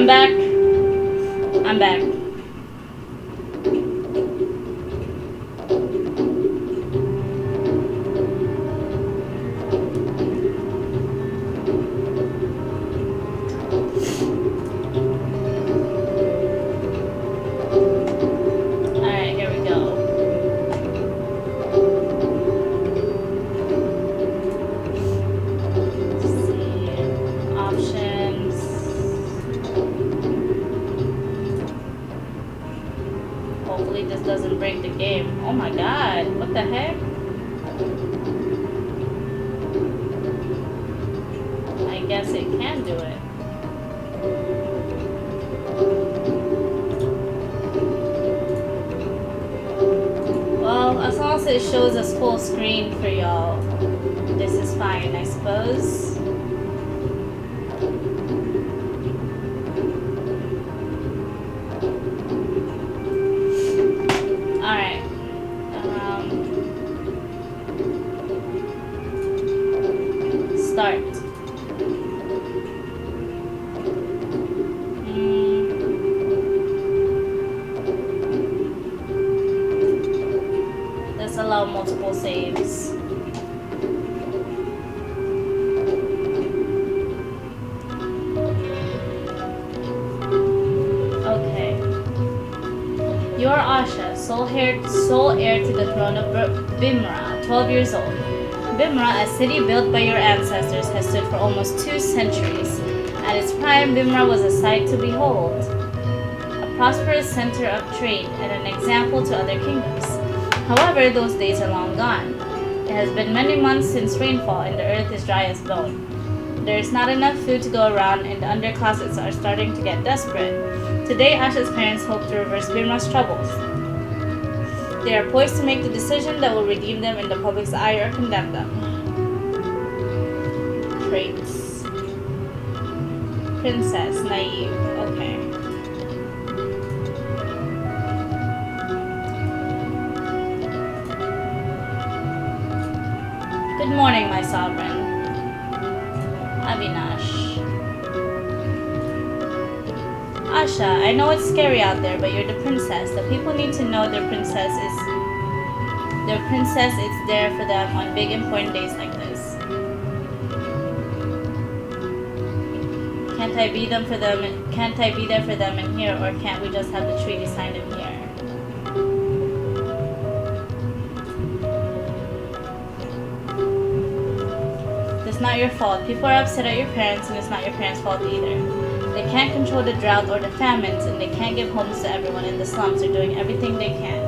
I'm back. I'm back. Alright, here we go. Let's see. Options. Hopefully this doesn't break the game. Oh my god, what the heck? I guess it can do it. Well, as long as it shows us full screen for y'all, this is fine, I suppose. Alright. Start. Let's allow multiple saves. Okay. You are Asha, sole heir to the throne of Bimra, 12 years old. Bimra, a city built by your ancestors, has stood for almost 2 centuries. At its prime, Bimra was a sight to behold, a prosperous center of trade and an example to other kingdoms. However, those days are long gone. It has been many months since rainfall and the earth is dry as bone. There is not enough food to go around and the underclasses are starting to get desperate. Today, Asha's parents hope to reverse Bimra's troubles. They are poised to make the decision that will redeem them in the public's eye or condemn them. Traits. Princess, naive. Okay. Good morning, my sovereign. Avinash. Asha, I know it's scary out there, but you're the princess. The people need to know their princess is there for them on big important days like this. Can't I be there for them in here, or can't we just have the treaty signed in here? It's not your fault. People are upset at your parents, and it's not your parents' fault either. They can't control the drought or the famines, and they can't give homes to everyone in the slums. They're doing everything they can.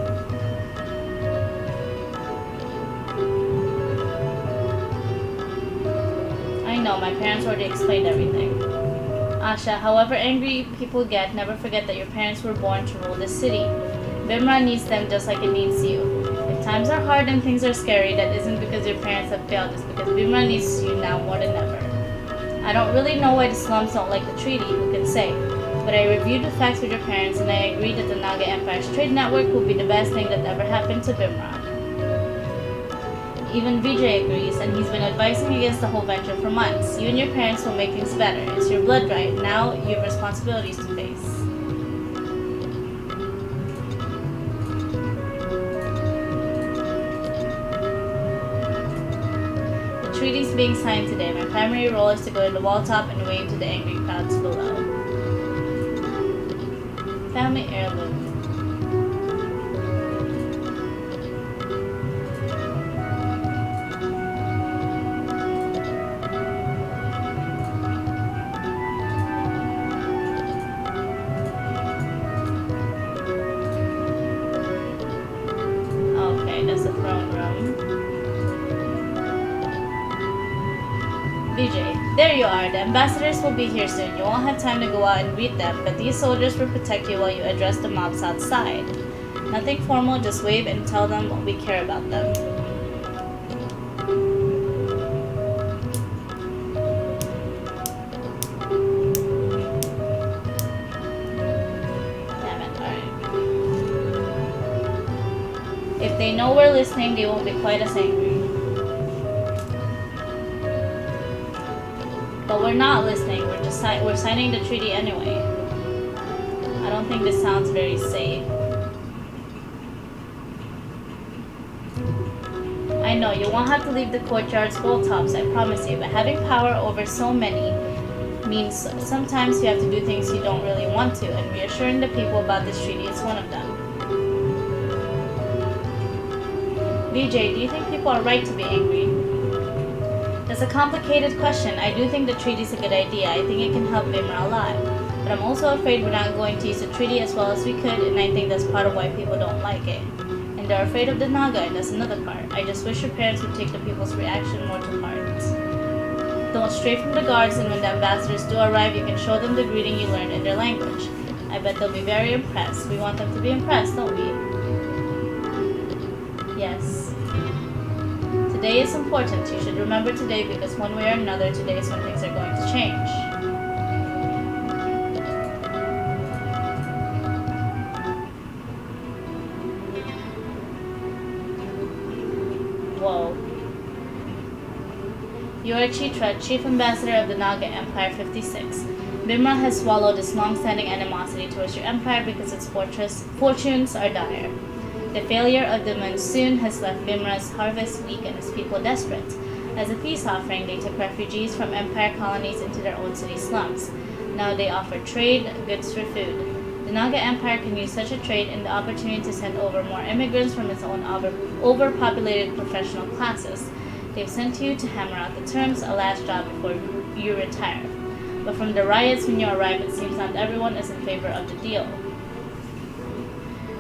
I know, my parents already explained everything. Asha, however angry people get, never forget that your parents were born to rule this city. Bimra needs them just like it needs you. If times are hard and things are scary, that isn't because your parents have failed, it's because Bimra needs you now more than ever. I don't really know why the slums don't like the treaty, who can say? But I reviewed the facts with your parents and I agree that the Naga Empire's trade network will be the best thing that ever happened to Bimra. Even Vijay agrees, and he's been advising against the whole venture for months. You and your parents will make things better. It's your blood right. Now you have responsibilities to face. The treaty's being signed today. My primary role is to go to the wall top and wave to the angry crowds below. Family heirloom. Okay, that's the throne room. Vijay, there you are. The ambassadors will be here soon. You won't have time to go out and greet them, but these soldiers will protect you while you address the mobs outside. Nothing formal, just wave and tell them we care about them. Damn it, alright. If they know we're listening, they won't be quite as angry. But we're not listening, we're signing the treaty anyway. I don't think this sounds very safe. I know, you won't have to leave the courtyard's tops, I promise you, but having power over so many means sometimes you have to do things you don't really want to, and reassuring the people about this treaty is one of them. BJ, do you think people are right to be angry? That's a complicated question. I do think the treaty is a good idea. I think it can help Vimra a lot. But I'm also afraid we're not going to use the treaty as well as we could, and I think that's part of why people don't like it. And they're afraid of the Naga, and that's another part. I just wish your parents would take the people's reaction more to heart. Don't stray from the guards, and when the ambassadors do arrive, you can show them the greeting you learned in their language. I bet they'll be very impressed. We want them to be impressed, don't we? Yes. Today is important. You should remember today because one way or another, today is when things are going to change. Whoa. You are Chitra, Chief Ambassador of the Naga Empire 56. Vimra has swallowed its long-standing animosity towards your empire because its fortunes are dire. The failure of the monsoon has left Vimra's harvest weak and its people desperate. As a peace offering, they took refugees from empire colonies into their own city slums. Now they offer trade, goods for food. The Naga Empire can use such a trade and the opportunity to send over more immigrants from its own overpopulated professional classes. They've sent you to hammer out the terms, a last job before you retire. But from the riots when you arrive, it seems not everyone is in favor of the deal.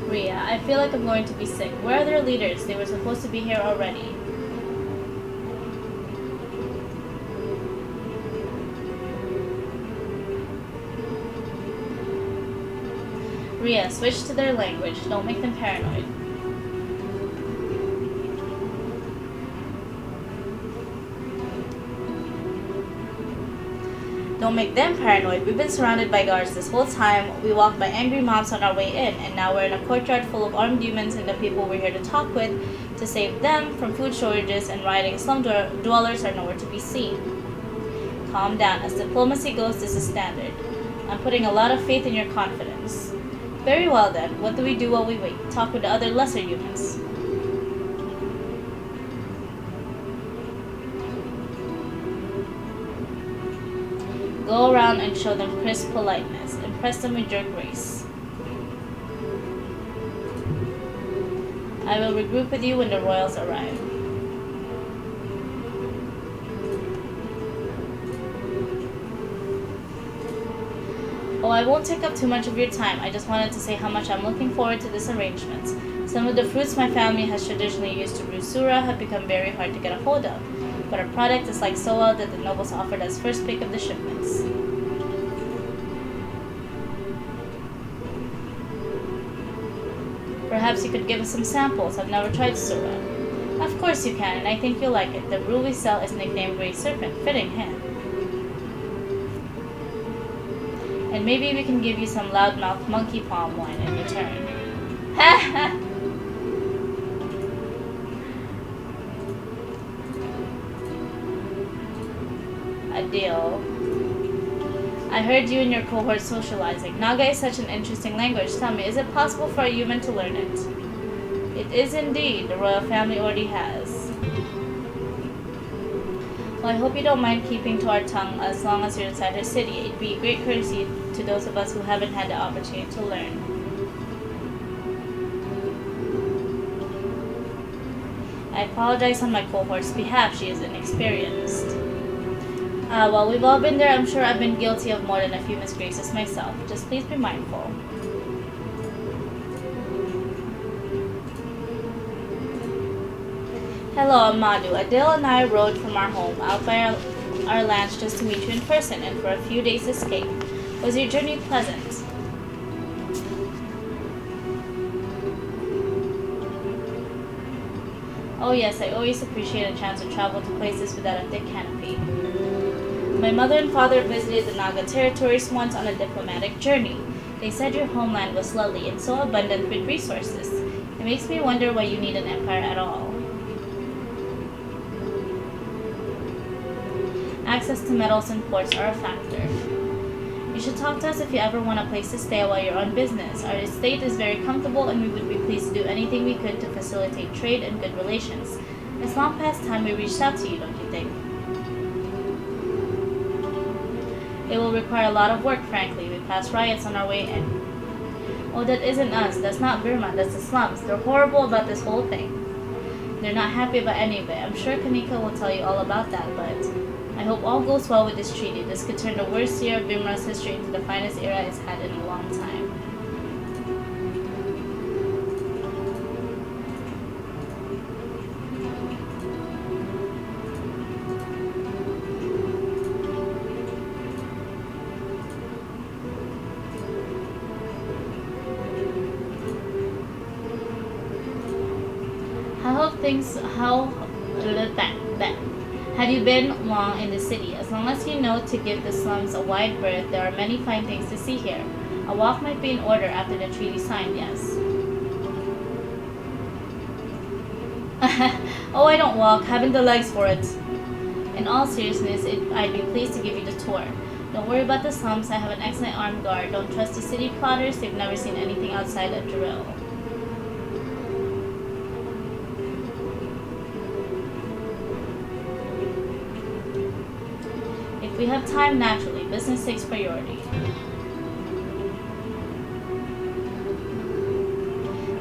Ria, I feel like I'm going to be sick. Where are their leaders? They were supposed to be here already. Ria, switch to their language. Don't make them paranoid. Don't make them paranoid. We've been surrounded by guards this whole time. We walked by angry mobs on our way in, and now we're in a courtyard full of armed humans and the people we're here to talk with to save them from food shortages and rioting slum dwellers are nowhere to be seen. Calm down. As diplomacy goes, this is standard. I'm putting a lot of faith in your confidence. Very well then. What do we do while we wait? Talk with the other lesser humans. Go around and show them crisp politeness. Impress them with your grace. I will regroup with you when the royals arrive. Oh, I won't take up too much of your time. I just wanted to say how much I'm looking forward to this arrangement. Some of the fruits my family has traditionally used to brew sura have become very hard to get a hold of. But our product is like so well that the nobles offered us first pick of the shipments. Perhaps you could give us some samples. I've never tried sura. Of course you can, and I think you'll like it. The brew we sell is nicknamed Great Serpent, fitting him. And maybe we can give you some loudmouth monkey palm wine in return. Ha ha! A deal. I heard you and your cohort socializing. Naga is such an interesting language. Tell me, is it possible for a human to learn it? It is indeed. The royal family already has. Well, I hope you don't mind keeping to our tongue as long as you're inside our city. It'd be a great courtesy to those of us who haven't had the opportunity to learn. I apologize on my cohort's behalf. She is inexperienced. Well, we've all been there. I'm sure I've been guilty of more than a few misgraces myself. Just please be mindful. Hello, Amadu. Adele and I rode from our home out by our lands just to meet you in person and for a few days' escape. Was your journey pleasant? Oh yes, I always appreciate a chance to travel to places without a thick canopy. My mother and father visited the Naga territories once on a diplomatic journey. They said your homeland was lovely and so abundant with resources. It makes me wonder why you need an empire at all. Access to metals and ports are a factor. You should talk to us if you ever want a place to stay while you're on business. Our estate is very comfortable and we would be pleased to do anything we could to facilitate trade and good relations. It's long past time we reached out to you, don't you think? It will require a lot of work, frankly. We passed riots on our way in. Oh, that isn't us. That's not Burma. That's the slums. They're horrible about this whole thing. They're not happy about any of it. I'm sure Kanika will tell you all about that, but I hope all goes well with this treaty. This could turn the worst year of Bimra's history into the finest era it's had in a long time. Have you been long in the city? As long as you know to give the slums a wide berth, there are many fine things to see here. A walk might be in order after the treaty signed, yes. Oh, I don't walk. Haven't the legs for it. In all seriousness, I'd be pleased to give you the tour. Don't worry about the slums. I have an excellent armed guard. Don't trust the city plotters. They've never seen anything outside a drill. If we have time, naturally. Business takes priority.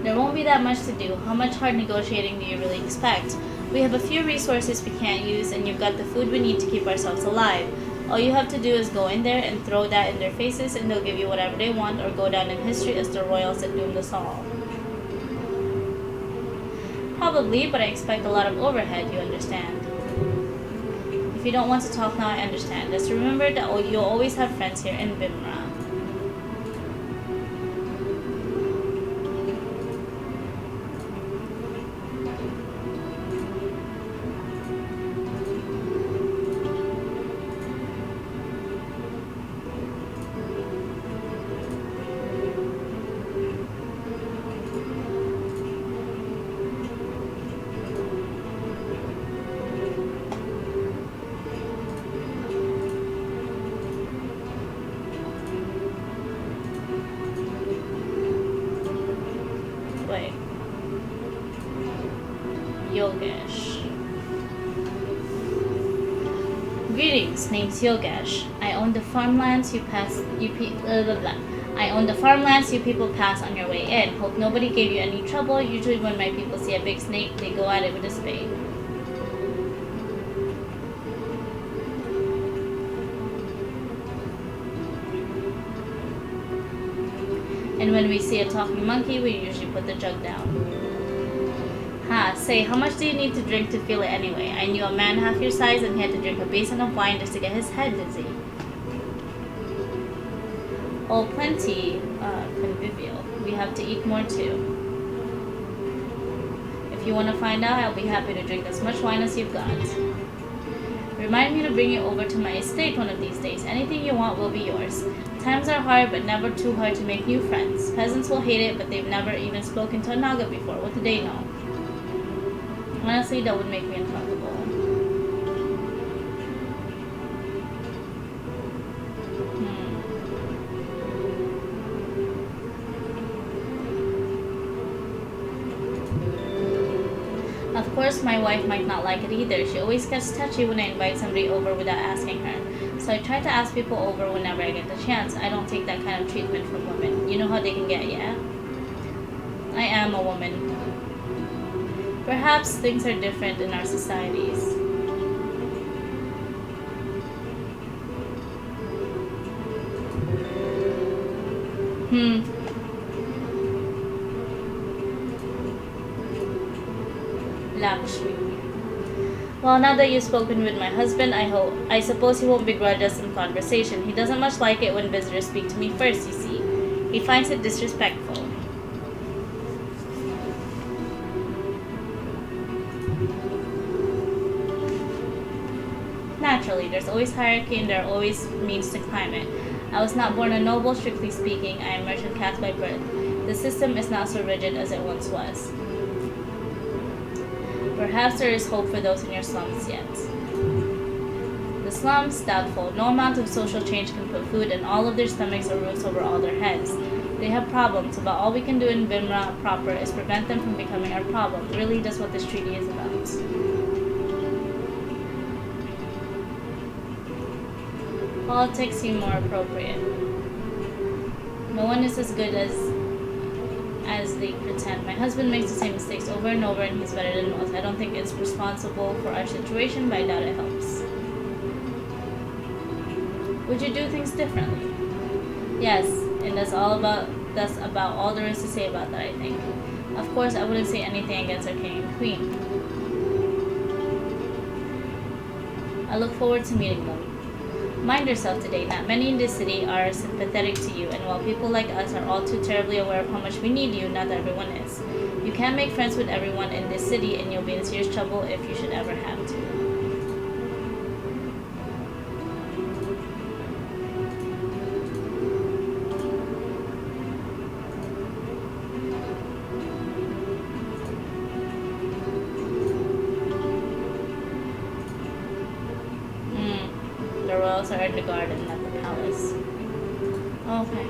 There won't be that much to do. How much hard negotiating do you really expect? We have a few resources we can't use, and you've got the food we need to keep ourselves alive. All you have to do is go in there and throw that in their faces, and they'll give you whatever they want or go down in history as the royals that doomed us all. Probably, but I expect a lot of overhead, you understand. If you don't want to talk now, I understand. Just remember that you'll always have friends here in Bimra. Yogesh. Greetings, name's Yogesh. I own the farmlands I own the farmlands you people pass on your way in. Hope nobody gave you any trouble. Usually when my people see a big snake, they go at it with a spade. And when we see a talking monkey, we usually put the jug down. Say, how much do you need to drink to feel it anyway? I knew a man half your size and he had to drink a basin of wine just to get his head dizzy. Oh, plenty, convivial. We have to eat more too. If you want to find out, I'll be happy to drink as much wine as you've got. Remind me to bring you over to my estate one of these days. Anything you want will be yours. Times are hard, but never too hard to make new friends. Peasants will hate it, but they've never even spoken to a Naga before. What do they know? Honestly, that would make me uncomfortable. Of course, my wife might not like it either. She always gets touchy when I invite somebody over without asking her. So I try to ask people over whenever I get the chance. I don't take that kind of treatment from women. You know how they can get, yeah? I am a woman. Perhaps things are different in our societies. Lakshmi. Well, now that you've spoken with my husband, I suppose he won't begrudge us in conversation. He doesn't much like it when visitors speak to me first, you see. He finds it disrespectful. Naturally, there's always hierarchy and there are always means to climb it. I was not born a noble, strictly speaking. I am merchant caste by birth. The system is not so rigid as it once was. Perhaps there is hope for those in your slums yet. The slums? Doubtful. No amount of social change can put food in all of their stomachs or roofs over all their heads. They have problems, but all we can do in Bimra proper is prevent them from becoming our problem. Really, that's what this treaty is about. Politics seem more appropriate. No one is as good as they pretend. My husband makes the same mistakes over and over, and he's better than most. I don't think it's responsible for our situation, but I doubt it helps. Would you do things differently? Yes, and that's about all there is to say about that, I think. Of course, I wouldn't say anything against our king and queen. I look forward to meeting them. Mind yourself today. Not many in this city are sympathetic to you, and while people like us are all too terribly aware of how much we need you, not everyone is. You can't make friends with everyone in this city, and you'll be in serious trouble if you should ever have to. The royals are in the garden, not the palace. Okay.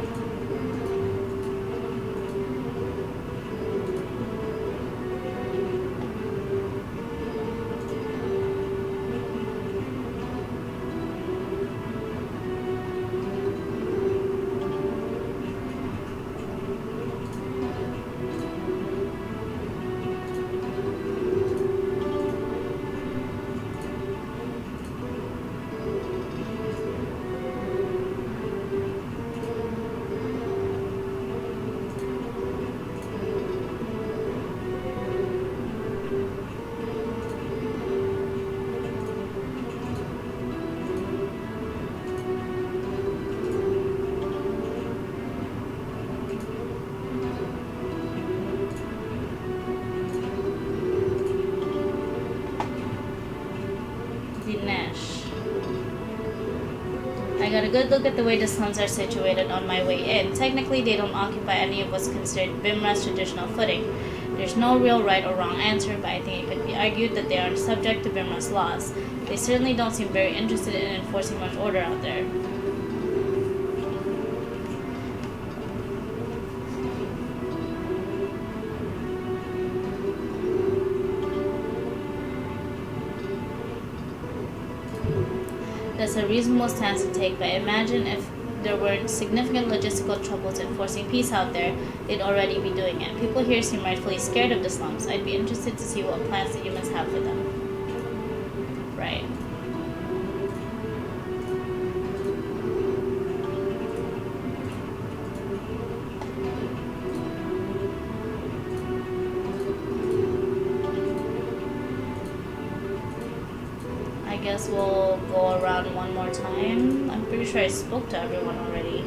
I got a good look at the way the slums are situated on my way in. Technically, they don't occupy any of what's considered Bimra's traditional footing. There's no real right or wrong answer, but I think it could be argued that they aren't subject to Bimra's laws. They certainly don't seem very interested in enforcing much order out there. That's a reasonable stance to take, but imagine if there weren't significant logistical troubles enforcing peace out there, they'd already be doing it. People here seem rightfully scared of the slums. I'd be interested to see what plans the humans have for them. Right. I guess we'll go around one more time. I'm pretty sure I spoke to everyone already.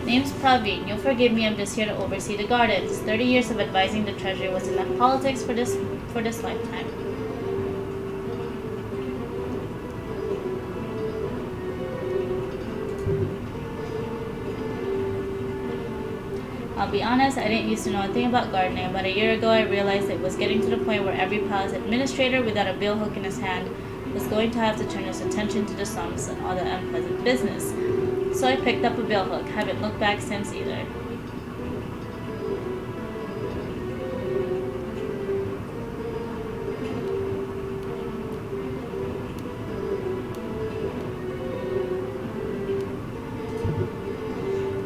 Name's Praveen. You'll forgive me, I'm just here to oversee the gardens. 30 years of advising the treasury was enough politics for this lifetime. I'll be honest, I didn't used to know a thing about gardening. About a year ago, I realized it was getting to the point where every palace administrator without a bill hook in his hand was going to have to turn his attention to the slums and all the unpleasant business. So I picked up a bill hook. Haven't looked back since either.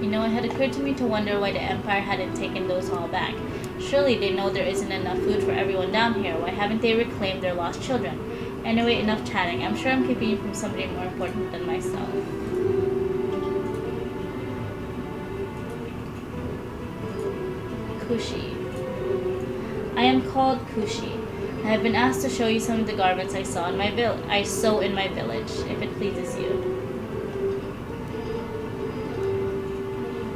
You know, it had occurred to me to wonder why the Empire hadn't taken those all back. Surely they know there isn't enough food for everyone down here. Why haven't they reclaimed their lost children? Anyway, enough chatting. I'm sure I'm keeping you from somebody more important than myself. Kushi. I am called Kushi. I have been asked to show you some of the garments I sew in my village, if it pleases you.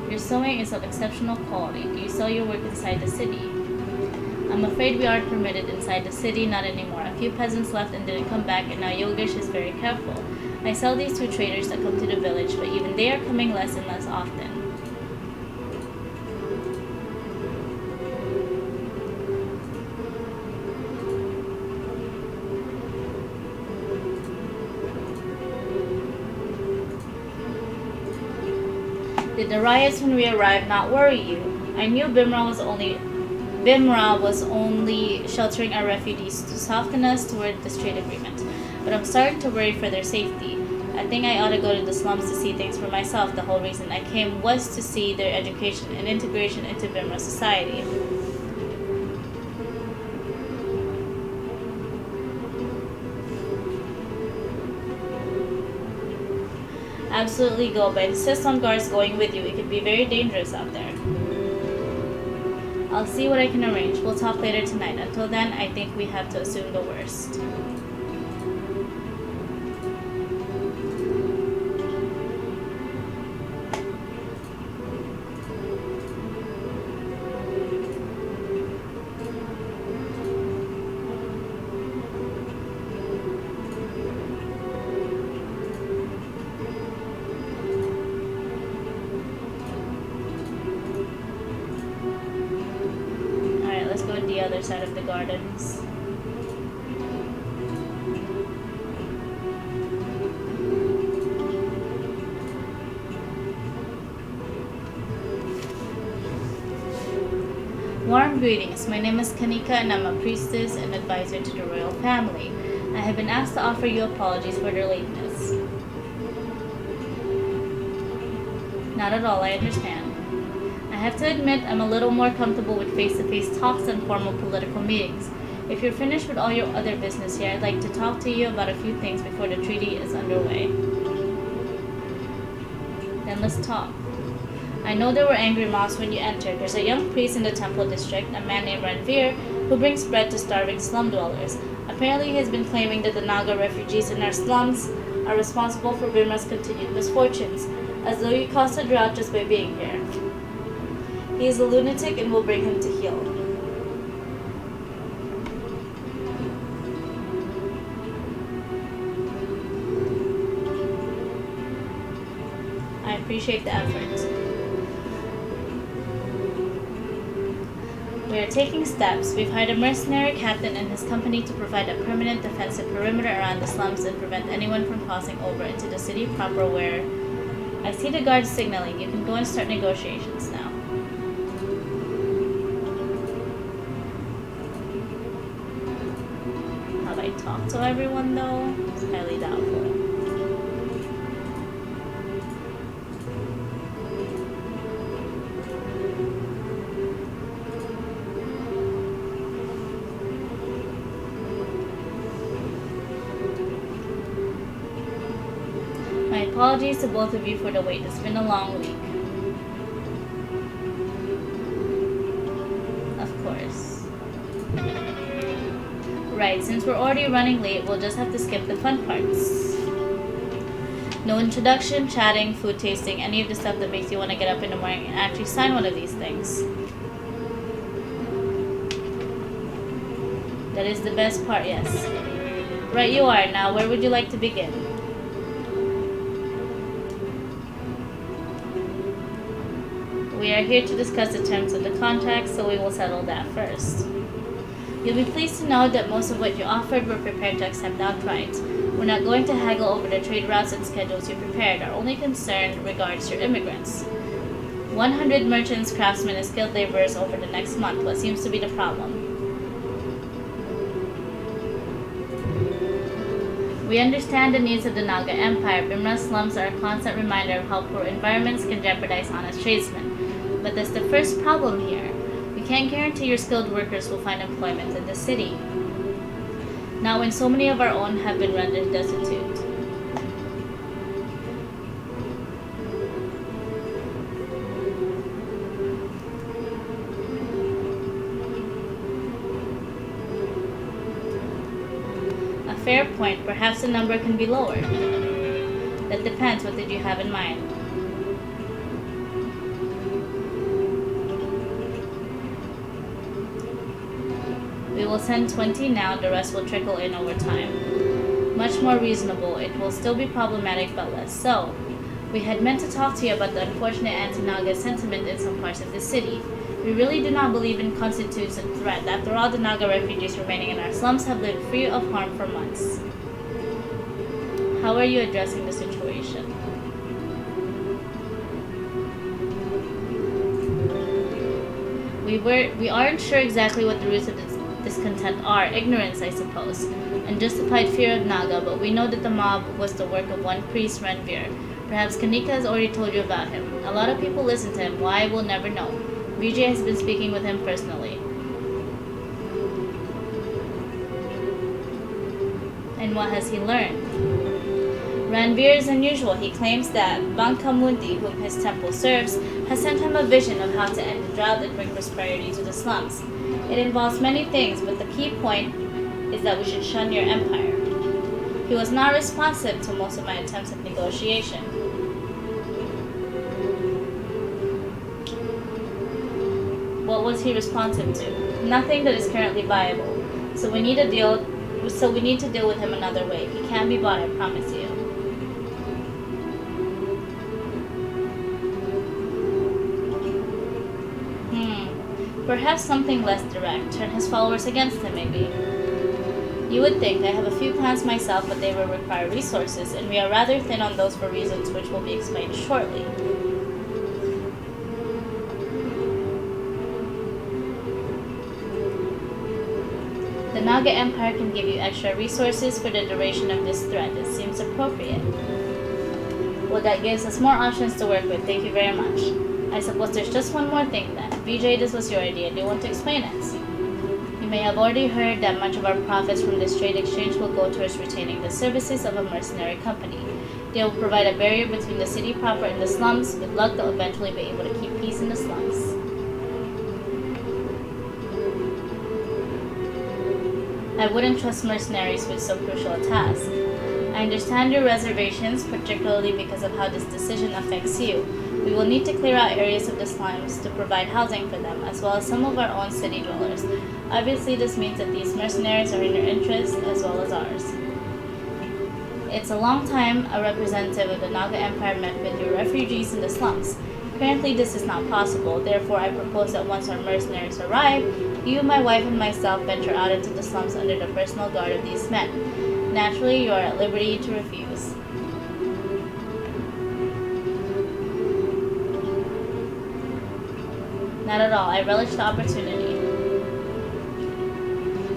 Your sewing is of exceptional quality. Do you sell your work inside the city? I'm afraid we aren't permitted inside the city, not anymore. A few peasants left and didn't come back, and now Yogesh is very careful. I sell these two traders that come to the village, but even they are coming less and less often. Did the riots when we arrived not worry you? I knew Bimra was only sheltering our refugees to soften us toward this trade agreement, but I'm starting to worry for their safety. I think I ought to go to the slums to see things for myself. The whole reason I came was to see their education and integration into Bimra society. Absolutely go, but insist on guards going with you. It could be very dangerous out there. I'll see what I can arrange. We'll talk later tonight. Until then, I think we have to assume the worst. The other side of the gardens. Warm greetings. My name is Kanika and I'm a priestess and advisor to the royal family. I have been asked to offer you apologies for their lateness. Not at all, I understand. I have to admit I'm a little more comfortable with face-to-face talks than formal political meetings. If you're finished with all your other business here, I'd like to talk to you about a few things before the treaty is underway. Then let's talk. I know there were angry mobs when you entered. There's a young priest in the temple district, a man named Ranveer, who brings bread to starving slum dwellers. Apparently he has been claiming that the Naga refugees in our slums are responsible for Bimra's continued misfortunes, as though he caused a drought just by being here. He is a lunatic and will bring him to heel. I appreciate the effort. We are taking steps. We've hired a mercenary captain and his company to provide a permanent defensive perimeter around the slums and prevent anyone from crossing over into the city proper where... I see the guards signaling. You can go and start negotiations now. Talk to everyone though? It's highly doubtful. My apologies to both of you for the wait. It's been a long week. Of course. Right, since we're already running late, we'll just have to skip the fun parts. No introduction, chatting, food tasting, any of the stuff that makes you want to get up in the morning and actually sign one of these things. That is the best part, yes. Right you are. Now, where would you like to begin? We are here to discuss the terms of the contract, so we will settle that first. You'll be pleased to know that most of what you offered we're prepared to accept outright. We're not going to haggle over the trade routes and schedules you prepared. Our only concern regards your immigrants. 100 merchants, craftsmen, and skilled laborers over the next month. What seems to be the problem? We understand the needs of the Naga Empire. Bimra slums are a constant reminder of how poor environments can jeopardize honest tradesmen. But that's the first problem here. We can't guarantee your skilled workers will find employment in the city. Now when so many of our own have been rendered destitute. A fair point. Perhaps the number can be lowered. That depends. What did you have in mind? We will send 20 now, the rest will trickle in over time. Much more reasonable. It will still be problematic, but less so. We had meant to talk to you about the unfortunate anti-Naga sentiment in some parts of the city. We really do not believe it constitutes a threat. After all, the Naga refugees remaining in our slums have lived free of harm for months. How are you addressing the situation? We aren't sure exactly what the roots of this discontent are. Ignorance, I suppose. Unjustified fear of Naga, but we know that the mob was the work of one priest, Ranveer. Perhaps Kanika has already told you about him. A lot of people listen to him. Why, we'll never know. Vijay has been speaking with him personally. And what has he learned? Ranveer is unusual. He claims that Bankamundi, whom his temple serves, has sent him a vision of how to end the drought and bring prosperity to the slums. It involves many things, but the key point is that we should shun your empire. He was not responsive to most of my attempts at negotiation. What was he responsive to? Nothing that is currently viable. So we need to deal with him another way. He can't be bought, I promise you. Perhaps something less direct. Turn his followers against him, maybe. You would think. I have a few plans myself, but they will require resources, and we are rather thin on those for reasons which will be explained shortly. The Naga Empire can give you extra resources for the duration of this threat. It seems appropriate. Well, that gives us more options to work with. Thank you very much. I suppose there's just one more thing then. Vijay, this was your idea. Do you want to explain it? You may have already heard that much of our profits from this trade exchange will go towards retaining the services of a mercenary company. They will provide a barrier between the city proper and the slums. With luck, they'll eventually be able to keep peace in the slums. I wouldn't trust mercenaries with so crucial a task. I understand your reservations, particularly because of how this decision affects you. We will need to clear out areas of the slums to provide housing for them, as well as some of our own city dwellers. Obviously, this means that these mercenaries are in your interest as well as ours. It's a long time a representative of the Naga Empire met with your refugees in the slums. Currently, this is not possible. Therefore, I propose that once our mercenaries arrive, you, my wife, and myself venture out into the slums under the personal guard of these men. Naturally, you are at liberty to refuse. Not at all. I relish the opportunity.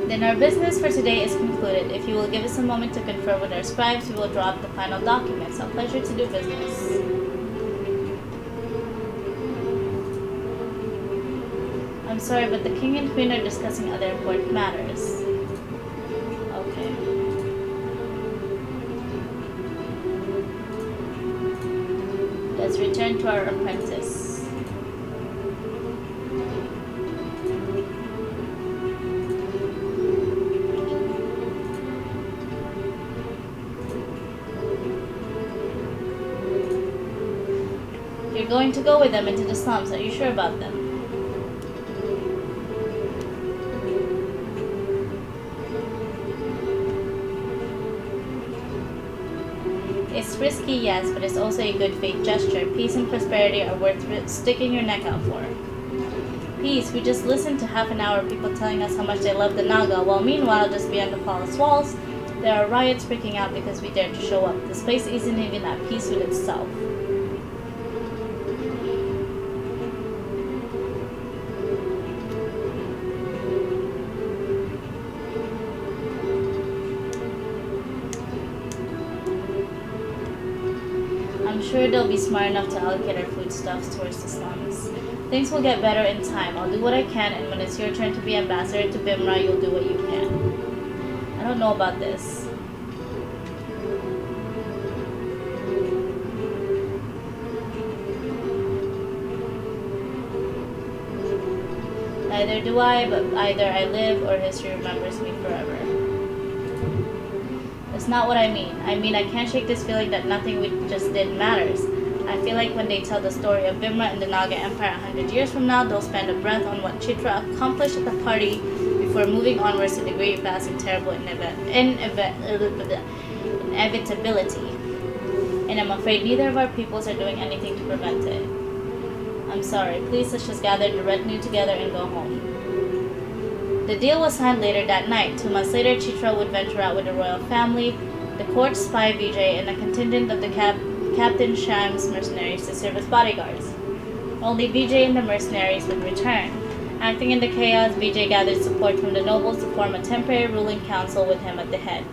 Then our business for today is concluded. If you will give us a moment to confer with our scribes, we will draw up the final documents. A pleasure to do business. I'm sorry, but the king and queen are discussing other important matters. Okay. Let's return to our apprentice. You're going to go with them into the slums. Are you sure about them? It's risky, yes, but it's also a good faith gesture. Peace and prosperity are worth sticking your neck out for. Peace? We just listened to half an hour of people telling us how much they love the Naga, while meanwhile, just beyond the palace walls, there are riots breaking out because we dared to show up. This place isn't even at peace with itself. I'm sure they'll be smart enough to allocate our foodstuffs towards the slums. Things will get better in time. I'll do what I can, and when it's your turn to be ambassador to Bimra, you'll do what you can. I don't know about this. Neither do I, but either I live or history remembers me forever. That's not what I mean. I mean, I can't shake this feeling that nothing we just did matters. I feel like when they tell the story of Bimra and the Naga Empire 100 years from now, they'll spend a breath on what Chitra accomplished at the party before moving onwards to the great vast and terrible inevitability. And I'm afraid neither of our peoples are doing anything to prevent it. I'm sorry, please let's just gather the retinue together and go home. The deal was signed later that night. 2 months later, Chitra would venture out with the royal family, the court spy Vijay, and a contingent of the Captain Sham's mercenaries to serve as bodyguards. Only Vijay and the mercenaries would return. Acting in the chaos, Vijay gathered support from the nobles to form a temporary ruling council with him at the head.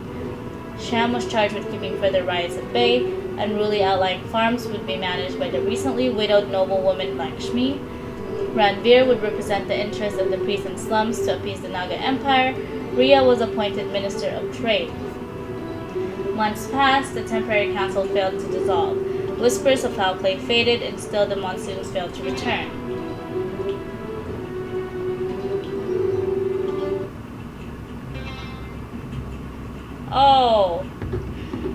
Sham was charged with keeping further riots at bay. Unruly outlying farms would be managed by the recently widowed noblewoman Lakshmi. Ranveer would represent the interests of the priests and slums to appease the Naga Empire. Riya was appointed Minister of Trade. Months passed, the temporary council failed to dissolve. Whispers of foul play faded, and still the monsoons failed to return. Oh,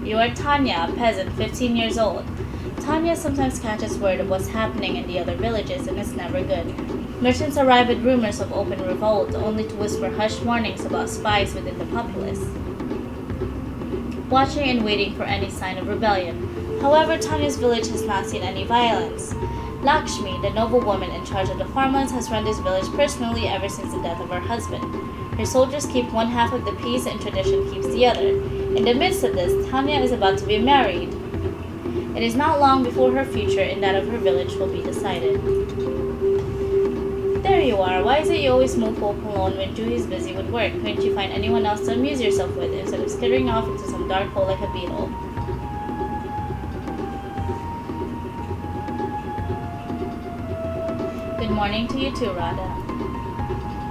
you are Tanya, a peasant, 15 years old. Tanya sometimes catches word of what's happening in the other villages, and it's never good. Merchants arrive with rumors of open revolt, only to whisper hushed warnings about spies within the populace, watching and waiting for any sign of rebellion. However, Tanya's village has not seen any violence. Lakshmi, the noblewoman in charge of the farmlands, has run this village personally ever since the death of her husband. Her soldiers keep one half of the peace and tradition keeps the other. In the midst of this, Tanya is about to be married. It is not long before her future and that of her village will be decided. There you are. Why is it you always move home alone when Juhi is busy with work? Couldn't you find anyone else to amuse yourself with instead of skittering off into some dark hole like a beetle? Good morning to you too, Radha.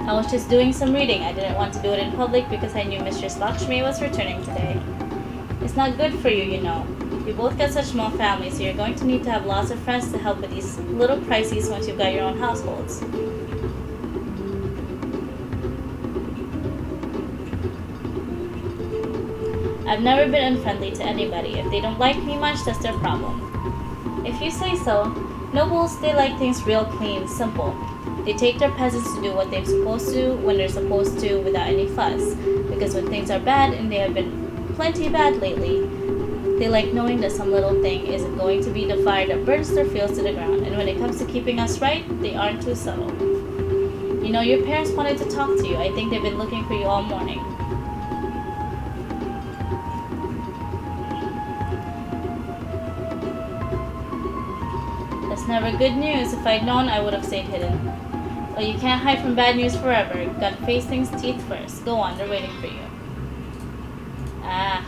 I was just doing some reading. I didn't want to do it in public because I knew Mistress Lakshmi was returning today. It's not good for you, you know. You both got such small families, so you're going to need to have lots of friends to help with these little crises once you've got your own households. I've never been unfriendly to anybody. If they don't like me much, that's their problem. If you say so. Nobles, they like things real clean, simple. They take their peasants to do what they're supposed to when they're supposed to without any fuss. Because when things are bad, and they have been plenty bad lately, they like knowing that some little thing isn't going to be the fire that burns their fields to the ground. And when it comes to keeping us right, they aren't too subtle. You know, your parents wanted to talk to you. I think they've been looking for you all morning. That's never good news. If I'd known, I would have stayed hidden. Well, you can't hide from bad news forever. Gotta face things teeth first. Go on, they're waiting for you. Ah.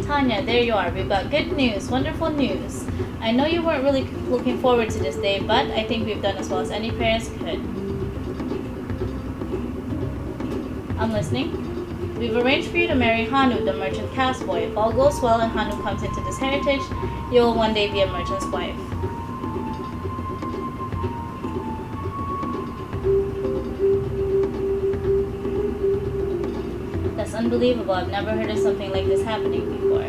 Tanya, there you are. We've got good news. Wonderful news. I know you weren't really looking forward to this day, but I think we've done as well as any parents could. I'm listening. We've arranged for you to marry Hanu, the merchant castboy. If all goes well and Hanu comes into this heritage, you will one day be a merchant's wife. That's unbelievable. I've never heard of something like this happening before.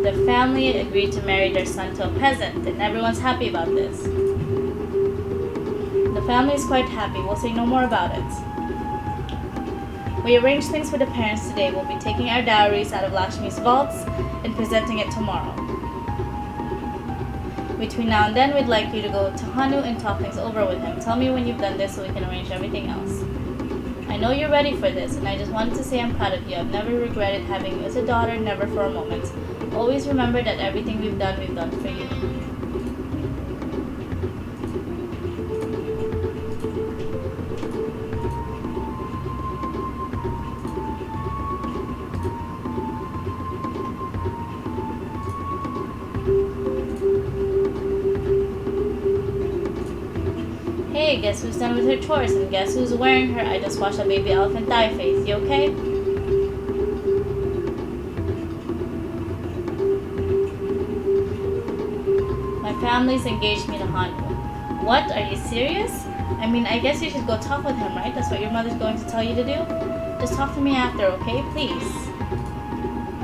The family agreed to marry their son to a peasant, and everyone's happy about this. The family is quite happy. We'll say no more about it. We arranged things with the parents today. We'll be taking our dowries out of Lakshmi's vaults and presenting it tomorrow. Between now and then, we'd like you to go to Hanu and talk things over with him. Tell me when you've done this so we can arrange everything else. I know you're ready for this, and I just wanted to say I'm proud of you. I've never regretted having you as a daughter, never for a moment. Always remember that everything we've done for you. Hey, guess who's done with her chores, and guess who's wearing her I just washed a baby elephant dye face. You okay? My family's engaged me to Hanu. What? Are you serious? I mean, I guess you should go talk with him, right? That's what your mother's going to tell you to do? Just talk to me after, okay? Please.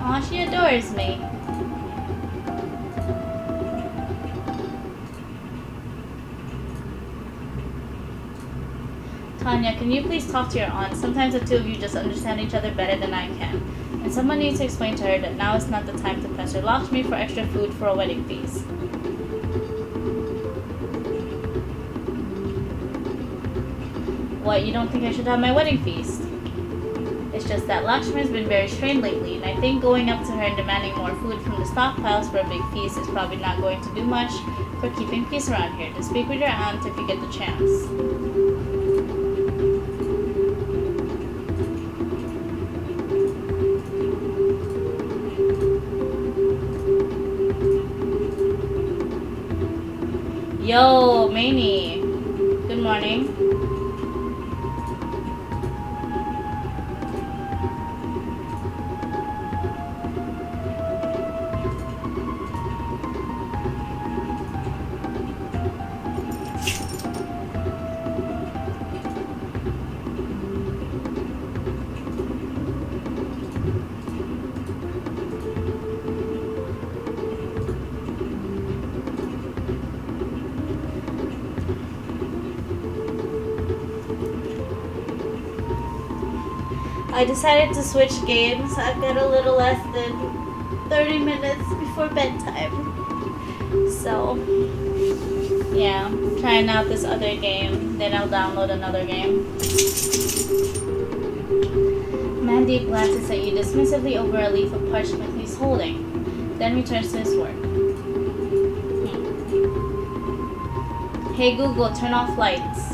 Aw, she adores me. Tanya, can you please talk to your aunt? Sometimes the two of you just understand each other better than I can. And someone needs to explain to her that now is not the time to pester Lakshmi for extra food for a wedding feast. What, you don't think I should have my wedding feast? It's just that Lakshmi has been very strained lately, and I think going up to her and demanding more food from the stockpiles for a big feast is probably not going to do much for keeping peace around here. Just speak with your aunt if you get the chance. Yo, Maney. Good morning. I decided to switch games. I've got a little less than 30 minutes before bedtime. So, yeah, trying out this other game. Then I'll download another game. Mandeep glances at you dismissively over a leaf of parchment he's holding, then returns to his work. Hey Google, turn off lights.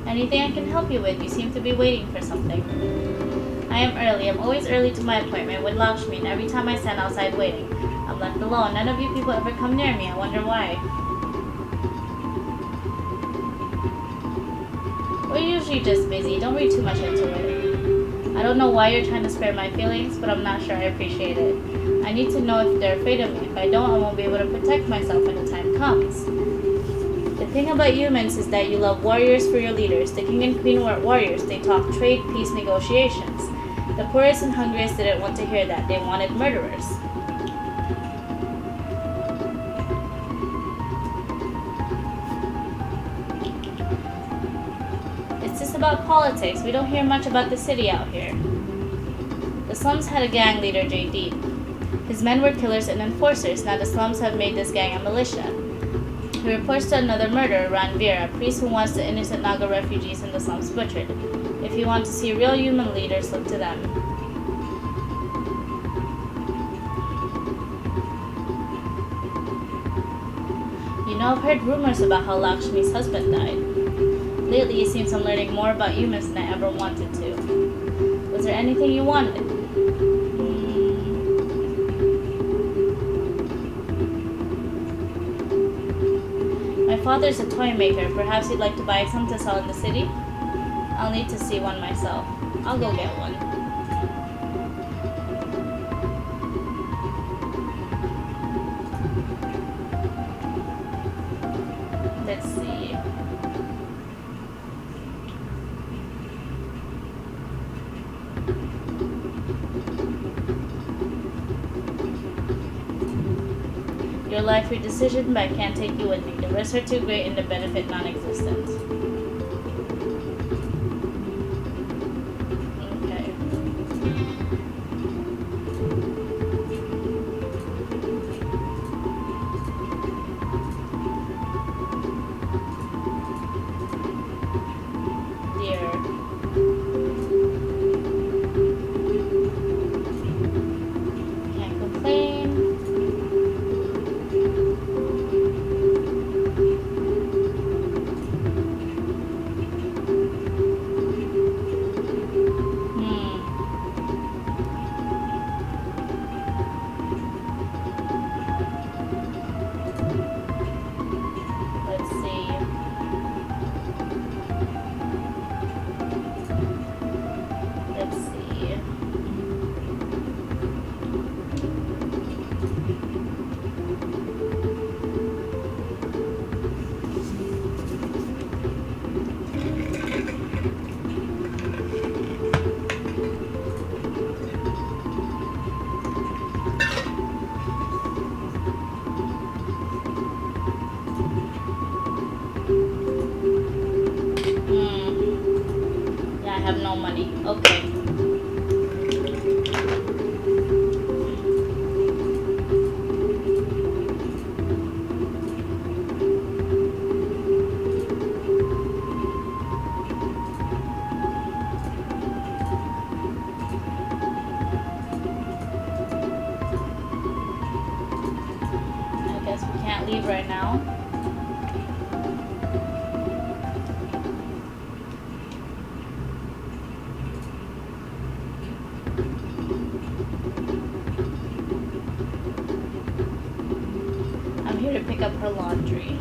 Anything I can help you with? You seem to be waiting for something. I am early. I'm always early to my appointment with Lakshmi, and every time I stand outside waiting, I'm left alone. None of you people ever come near me. I wonder why. We're usually just busy. Don't read too much into it. I don't know why you're trying to spare my feelings, but I'm not sure I appreciate it. I need to know if they're afraid of me. If I don't, I won't be able to protect myself when the time comes. The thing about humans is that you love warriors for your leaders. The king and queen were warriors. They talked trade, peace, negotiations. The poorest and hungriest didn't want to hear that. They wanted murderers. It's just about politics. We don't hear much about the city out here. The slums had a gang leader, J.D. His men were killers and enforcers. Now the slums have made this gang a militia. He reports to another murderer, Ranveer, a priest who wants the innocent Naga refugees in the slums butchered. If you want to see real human leaders, look to them. You know, I've heard rumors about how Lakshmi's husband died. Lately, it seems I'm learning more about humans than I ever wanted to. Was there anything you wanted? My father's a toy maker. Perhaps he'd like to buy some to sell in the city? I'll need to see one myself. I'll go get one. Let's see. Your life, your decision, but I can't take you with me. The risks are too great and the benefit non-existent. Okay. Dear. Can't complain. have no money. Okay. I guess we can't leave right now. I'm here to pick up her laundry.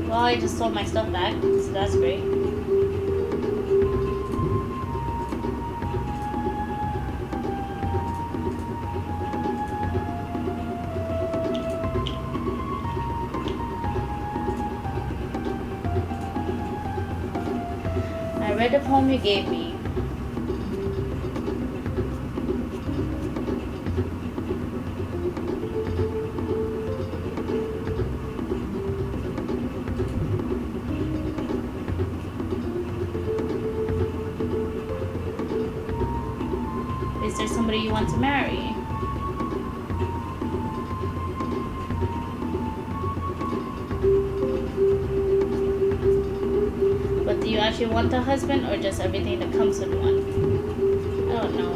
Well, I just sold my stuff back, so that's great. I read the poem you gave me. Is there somebody you want to marry? But do you actually want a husband or just everything that comes with one? I don't know.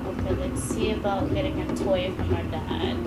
Okay, let's see about getting a toy from our dad.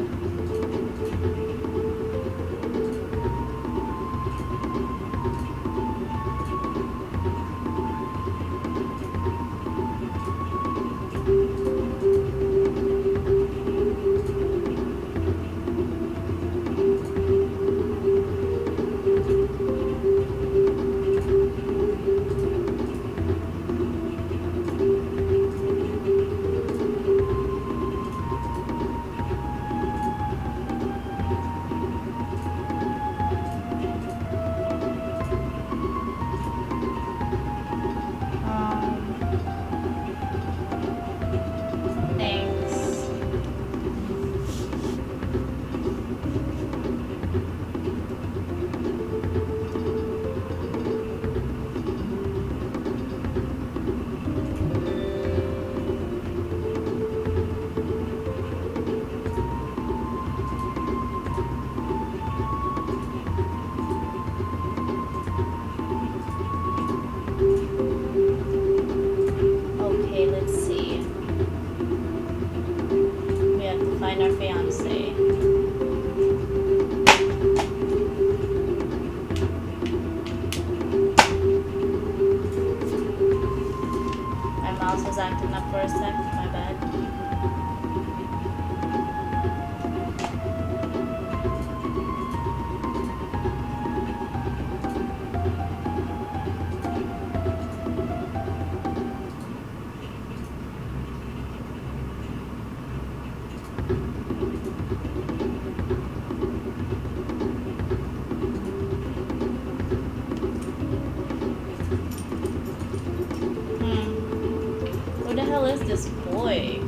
Thanks. Okay, let's see. We have to find our fiance. My mouse was acting up for a sec. My bad. Who the hell is this boy?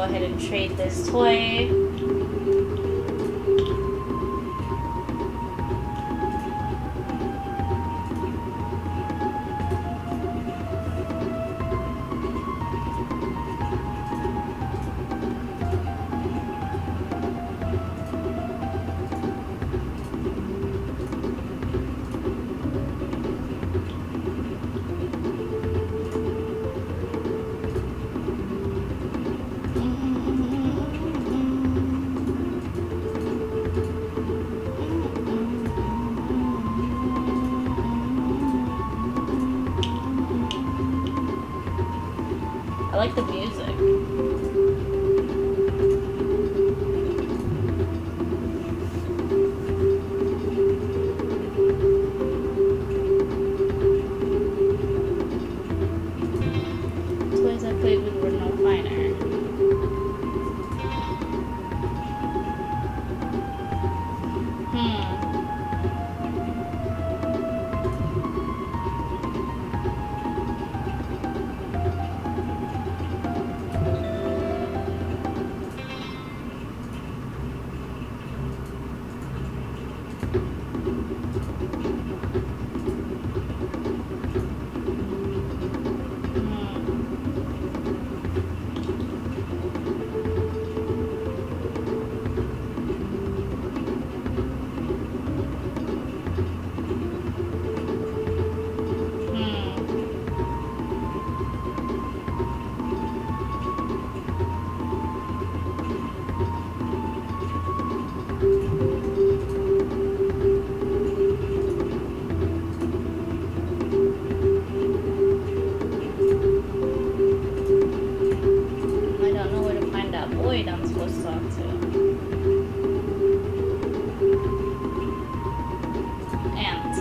ahead and trade this toy. I like the music. Toys I played with were no finer. I'm supposed to talk to. Ant.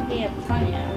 Yeah, fun, yeah.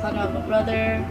Son of a brother.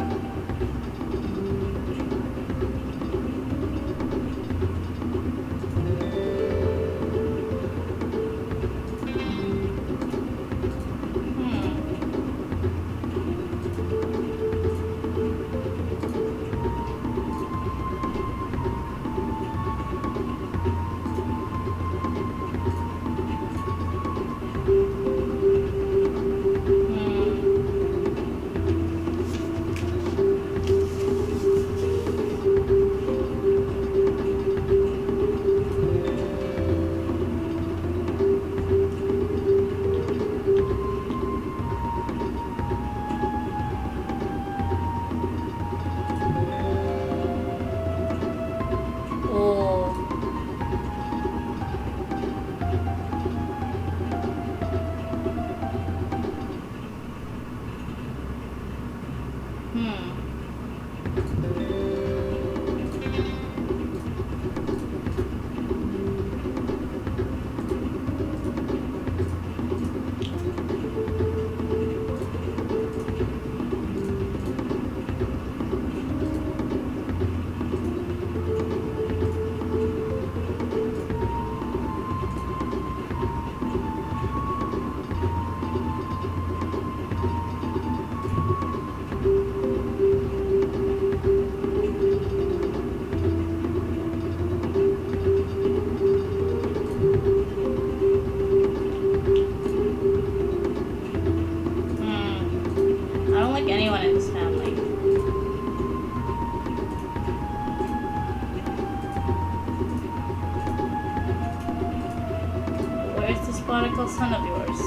prodigal son of yours?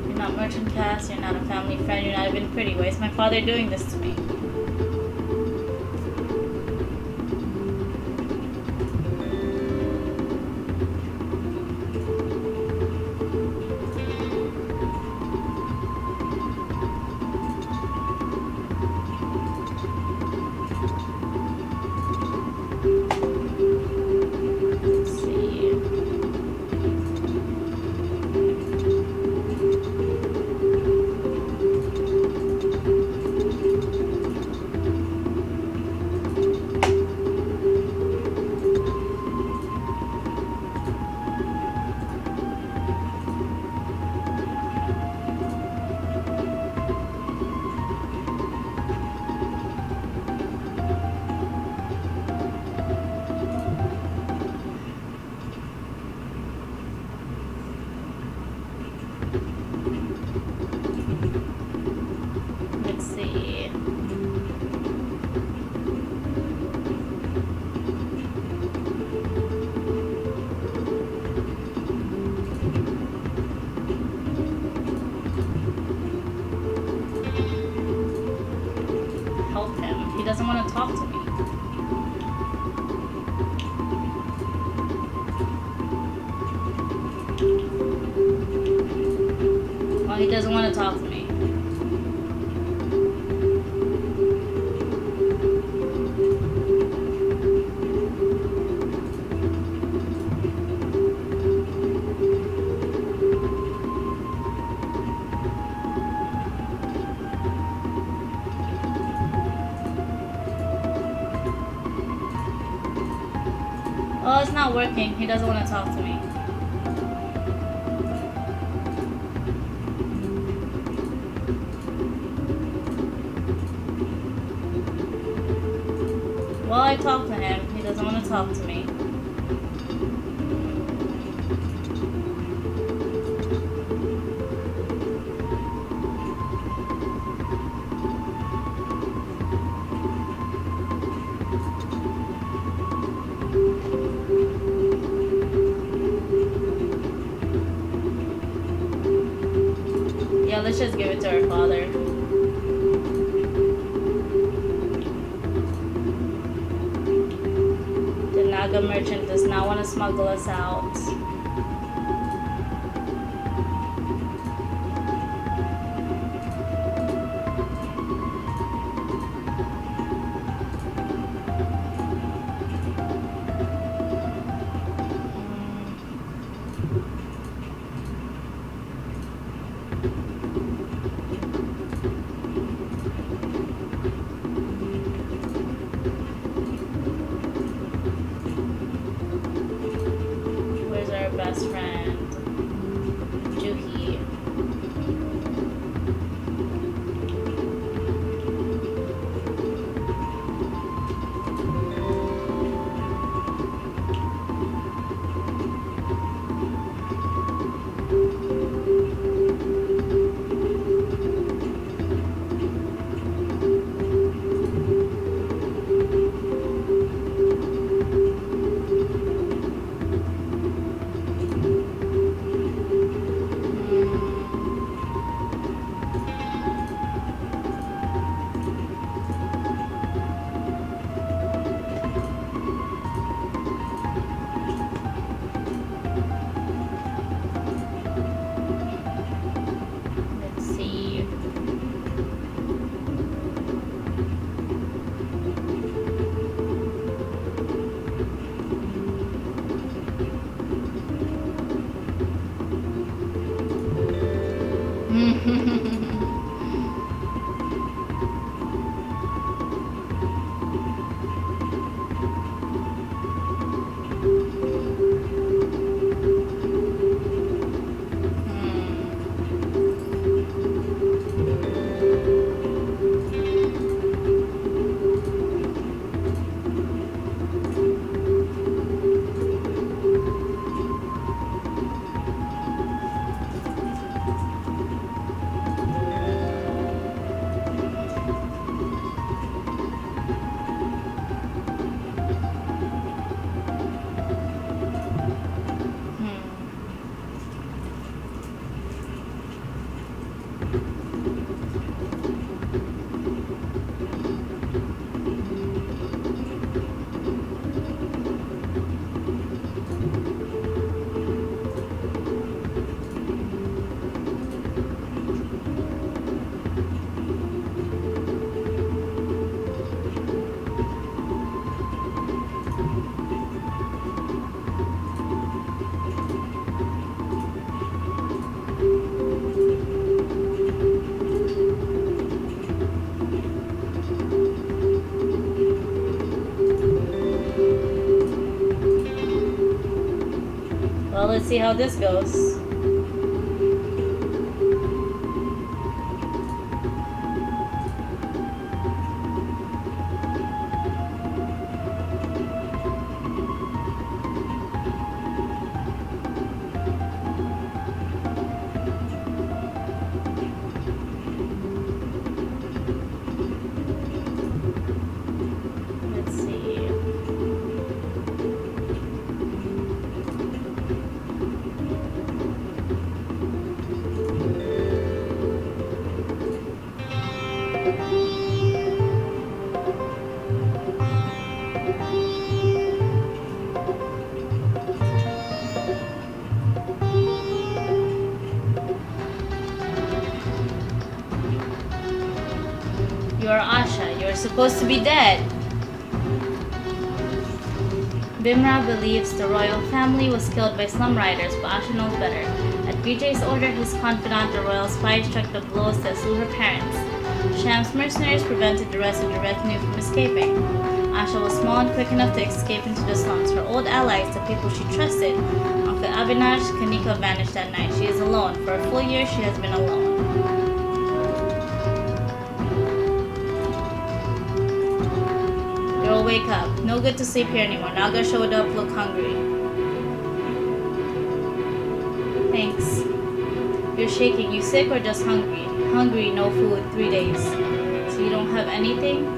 You're not merchant caste, you're not a family friend, you're not even pretty. Why is my father doing this to me? Let's see. Help him. He doesn't want to talk to me. Well, he doesn't want to talk to me. Oh, it's not working. He doesn't want to talk to me. Well, I talked to him. He doesn't want to talk to me. Yeah, let's just give it to our father. The Naga merchant does not want to smuggle us out. Where's our Well, let's see how this goes. Let's see. You're Asha. You're supposed to be dead. Bimra believes the royal family was killed by slum riders, but Asha knows better. At Vijay's order, his confidant, the royal spy, struck the blows that slew her parents. Sham's mercenaries prevented the rest of the retinue from escaping. Asha was small and quick enough to escape into the slums. Her old allies, the people she trusted, Uncle Avinash, Kanika, vanished that night. She is alone. For a full year, she has been alone. Girl, wake up. No good to sleep here anymore. Naga showed up, look hungry. Thanks. You're shaking. You sick or just hungry? Hungry, no food, 3 days. So you don't have anything?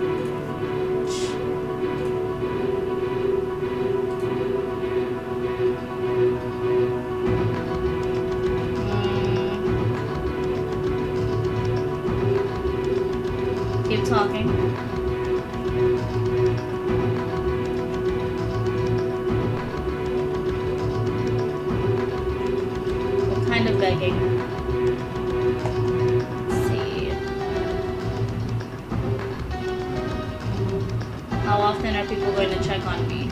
Keep talking. What kind of begging? Let's see. How often are people going to check on me?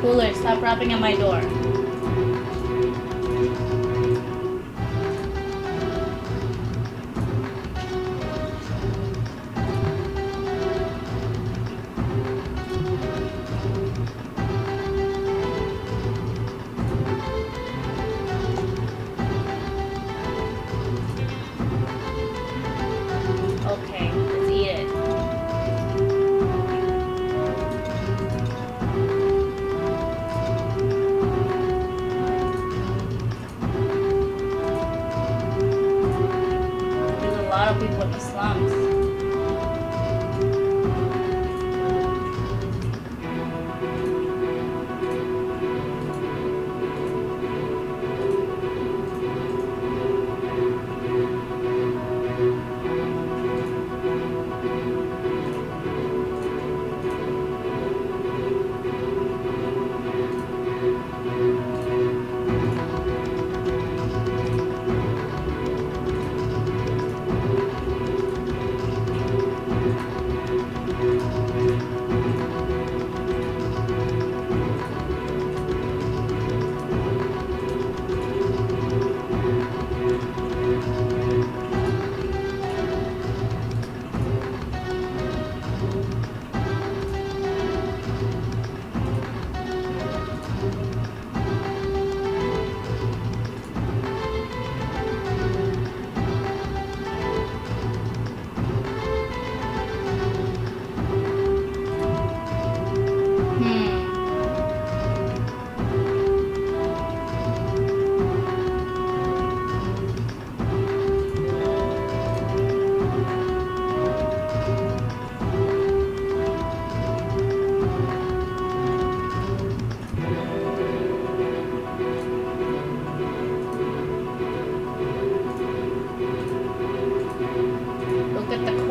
Cooler, stop rapping at my door. Okay, let's eat it. There's a lot of people in the slums.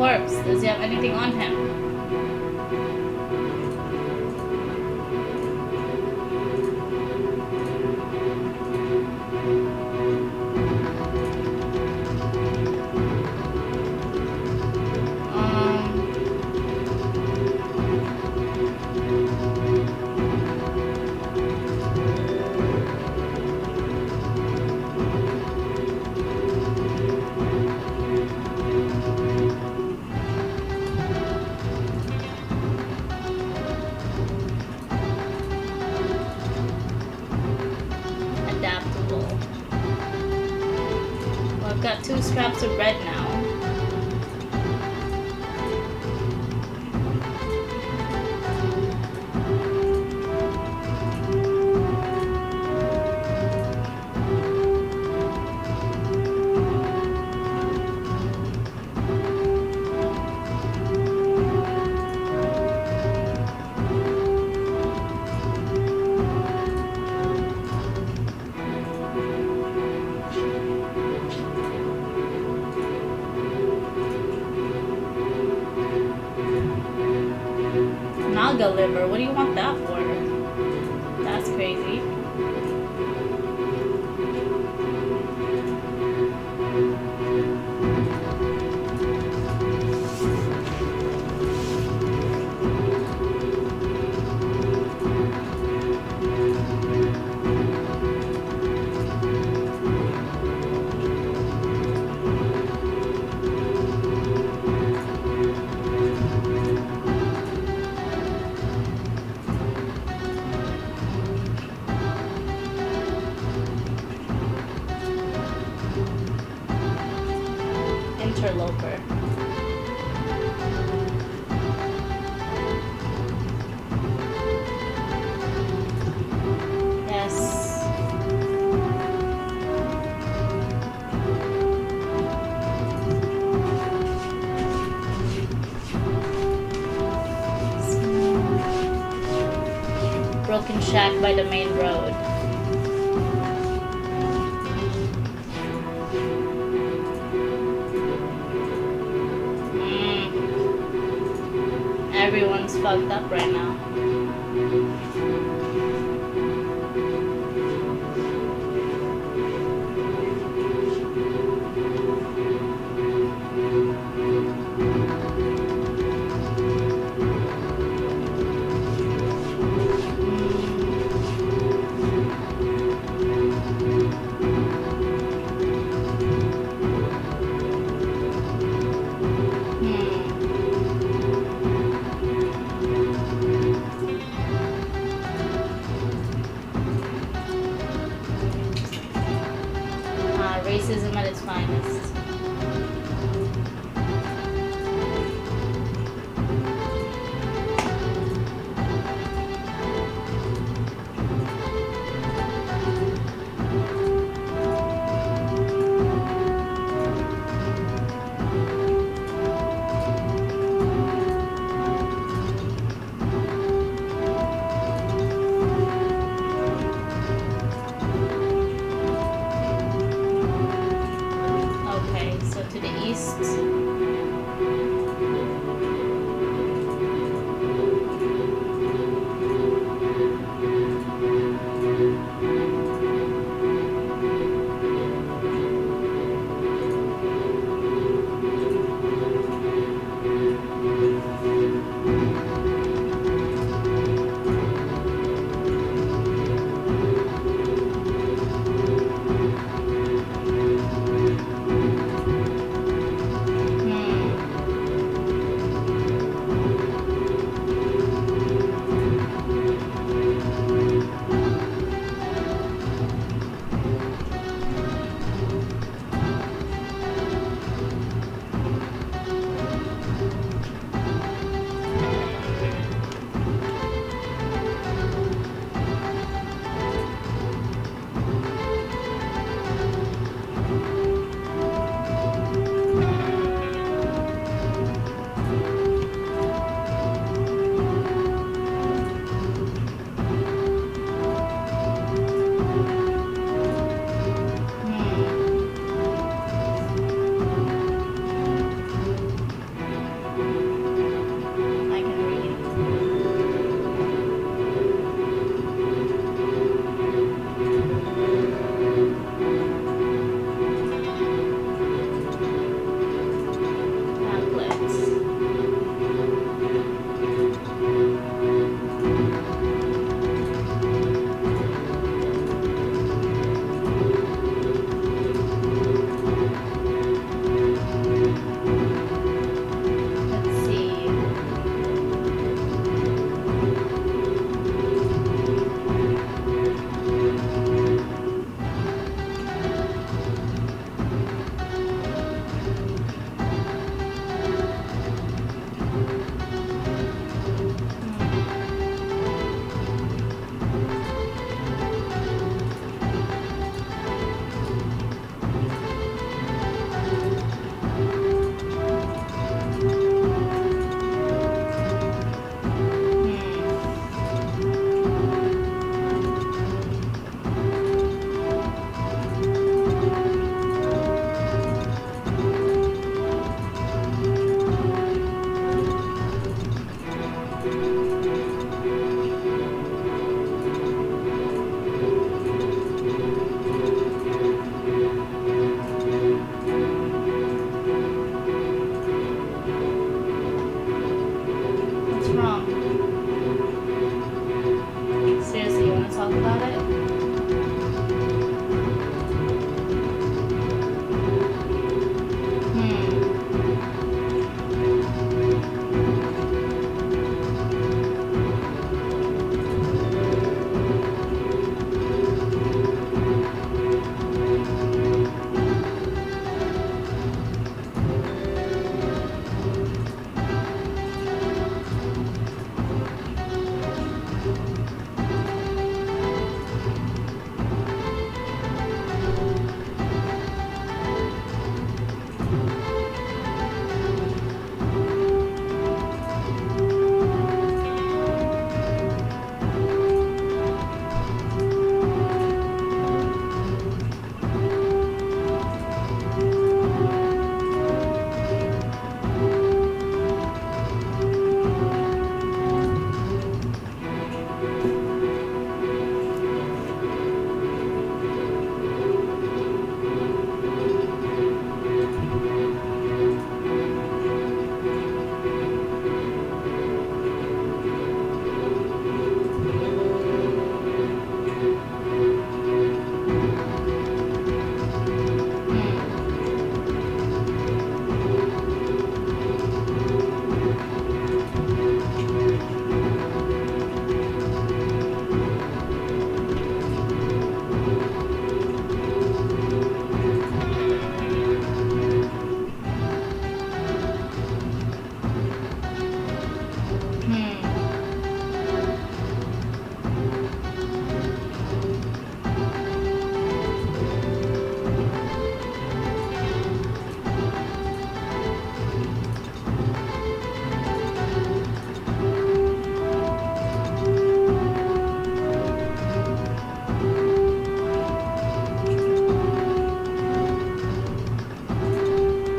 corpse. Does he have anything on him? Adaptable. Well, I've got 2 scraps of bread now. Naga liver, what do you want that for? That's crazy. Interloper. Yes. Broken shack by the main road. Everyone's fucked up right now. wrong? Seriously, you want to talk about it?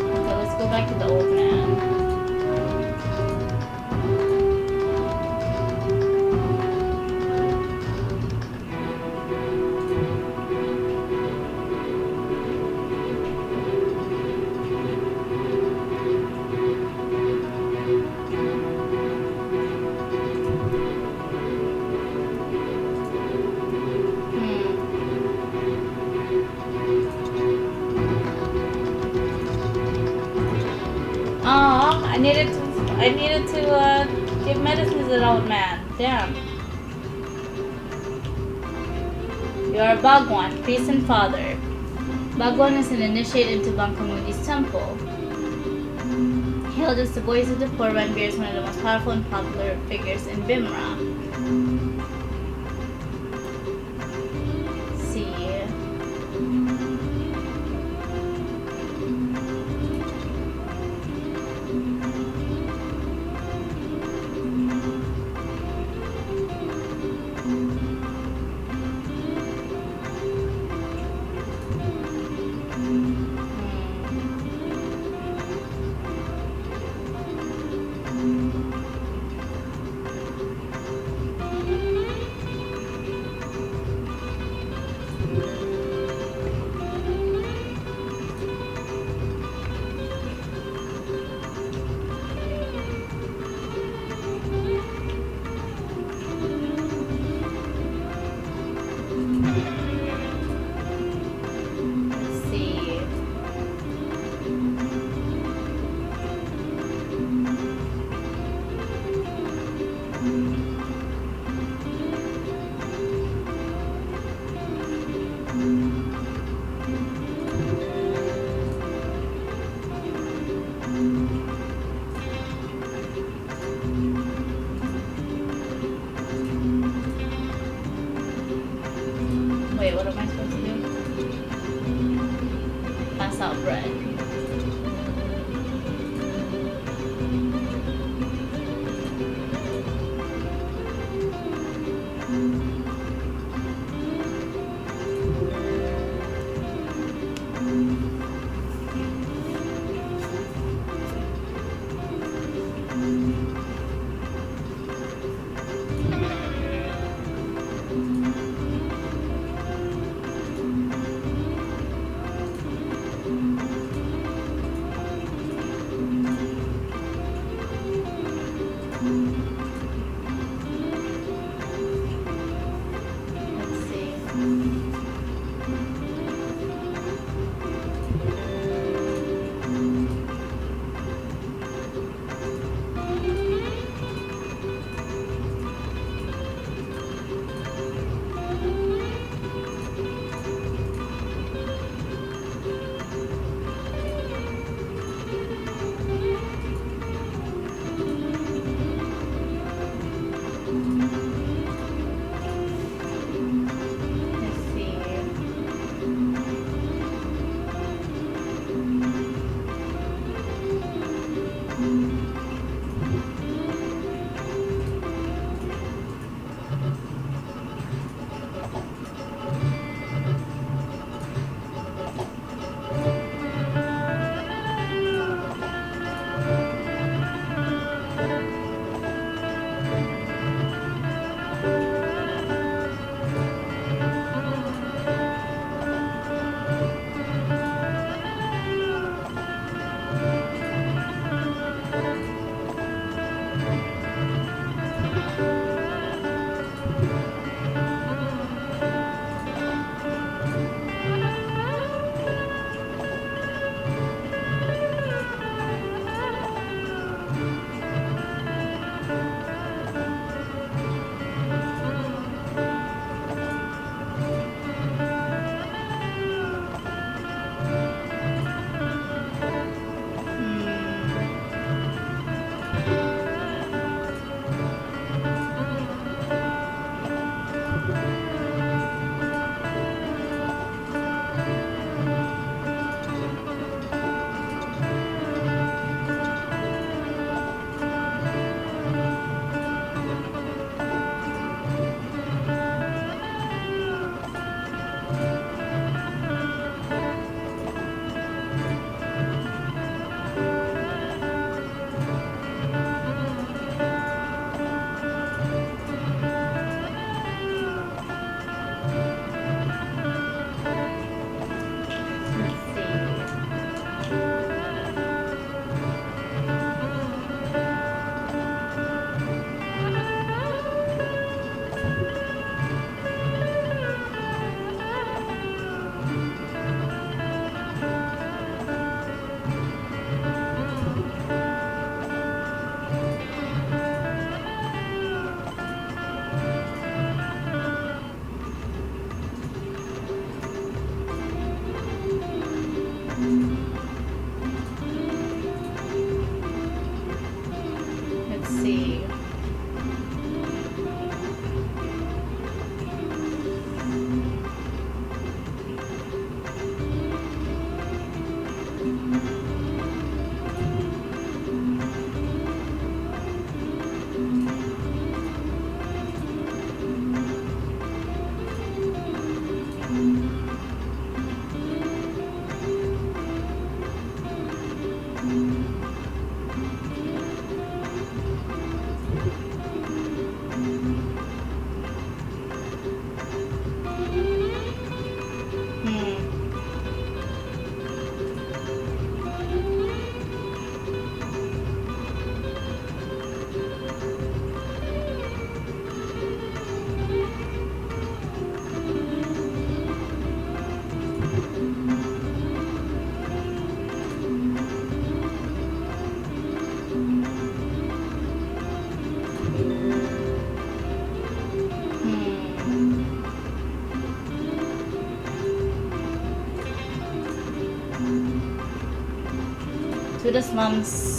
Okay, let's go back to the old man. Oh, I needed to give medicine to the old man. Damn. You are Bhagwan, priest and father. Bhagwan is an initiate into Bankamuni's temple. Hailed as the voice of the poor, Ranbir is one of the most powerful and popular figures in Bimra. See. Let's see. Wait, what am I supposed to do? Pass out bread. the slums.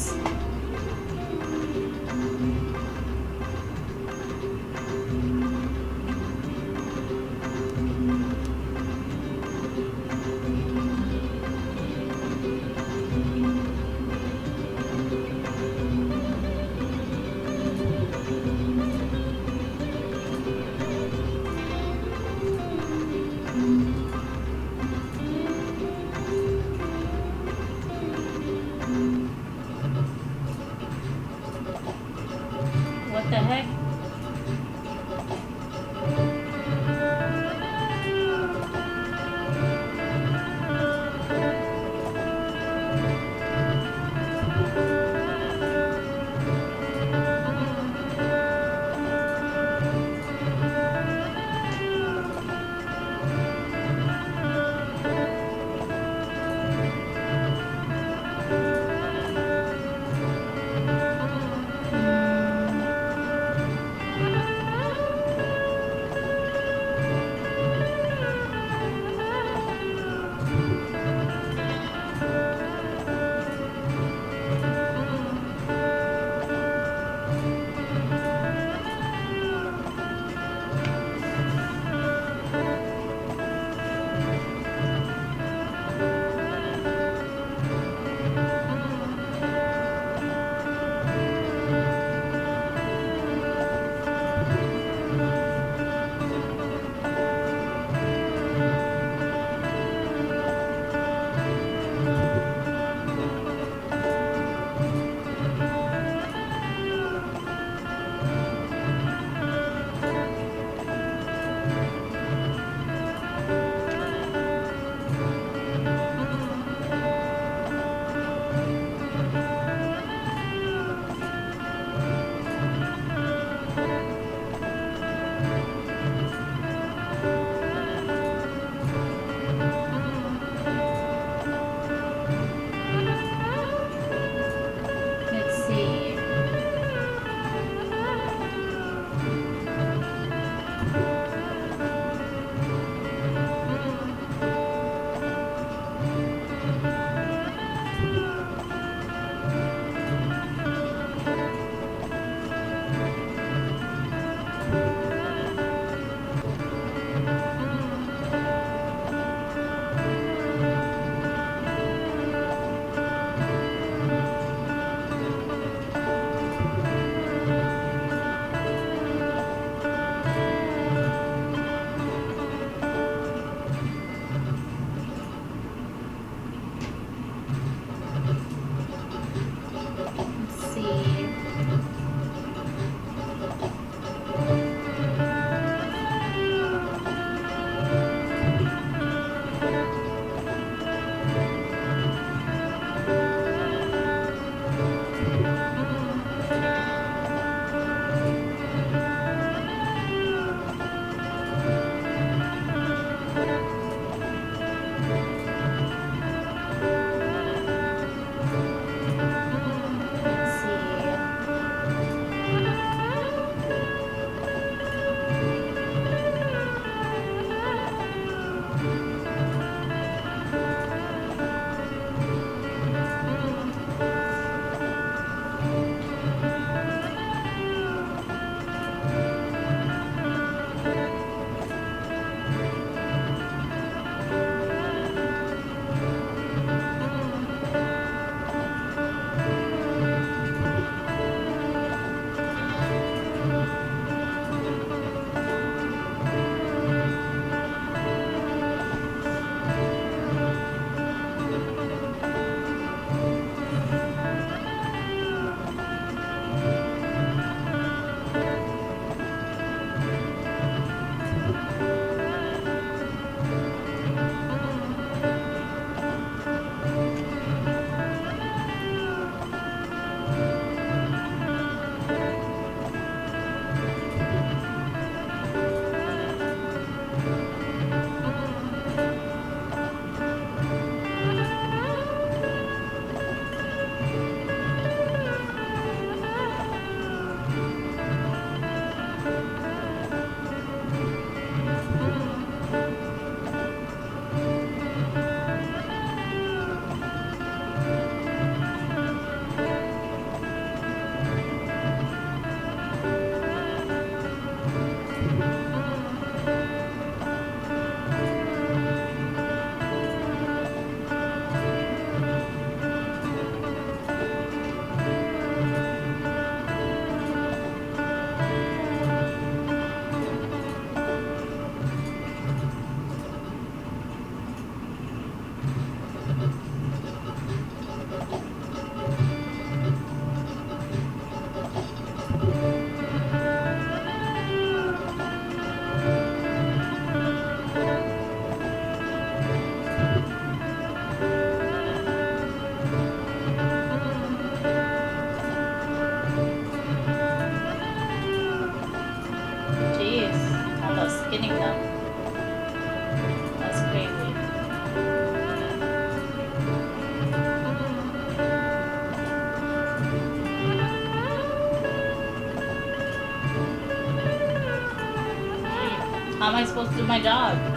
How am I supposed to do my job?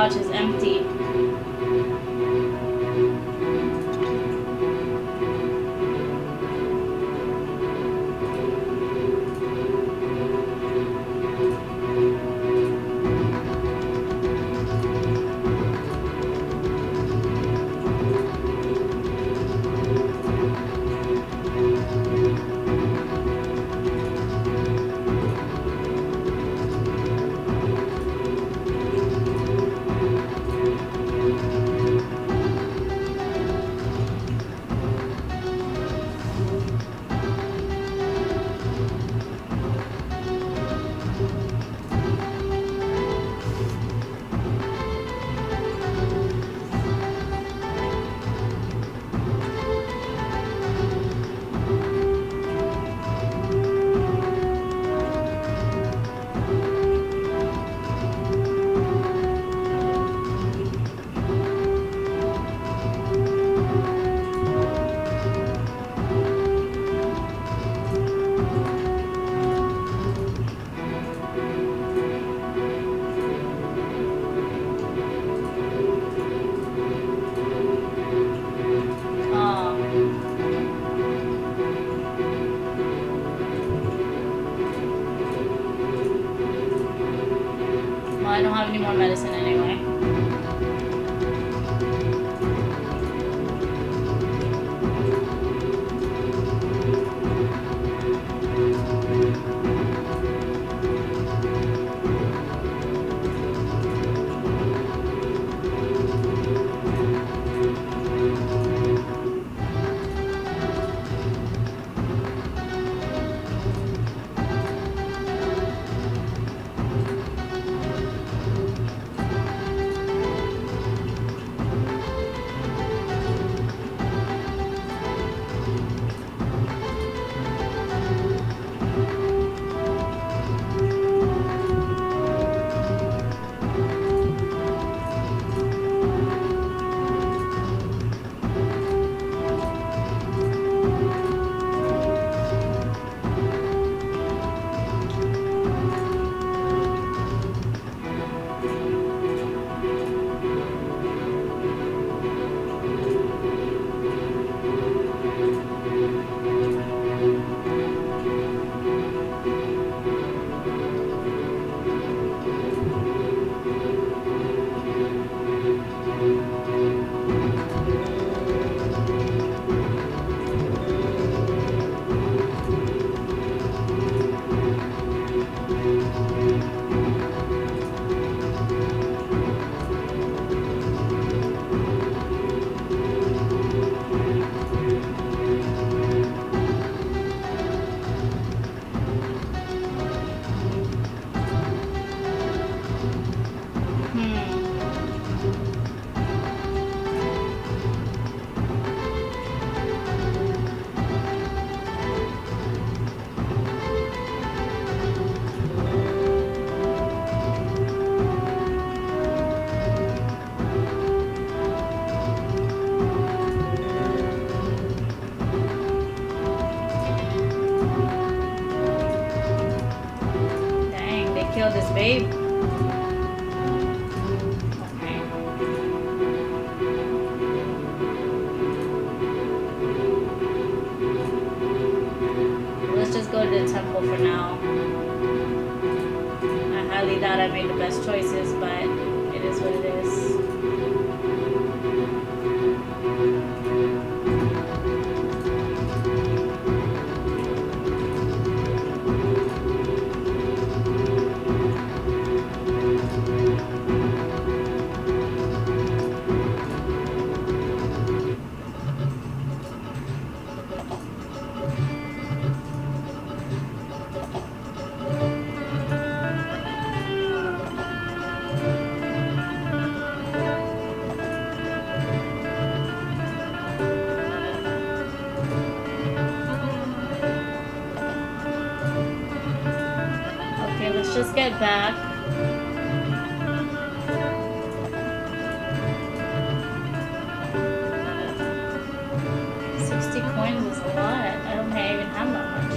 pouch is empty. I don't have any more medicine anyway. Kill this babe. Okay. Let's just go to the temple for now. I highly doubt I made the best choices, but it is what it is. Let's just get back. $60 is a lot. I don't think I even have that much.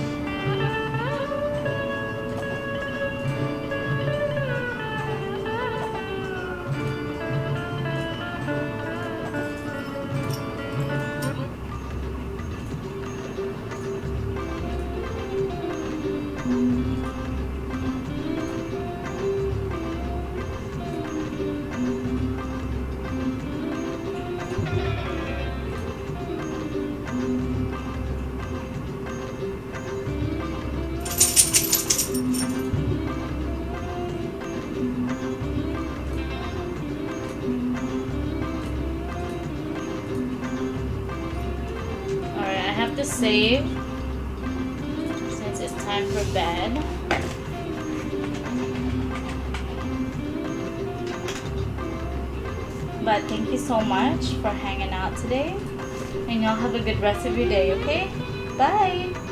to save since it's time for bed. But thank you so much for hanging out today. And y'all have a good rest of your day, okay? Bye!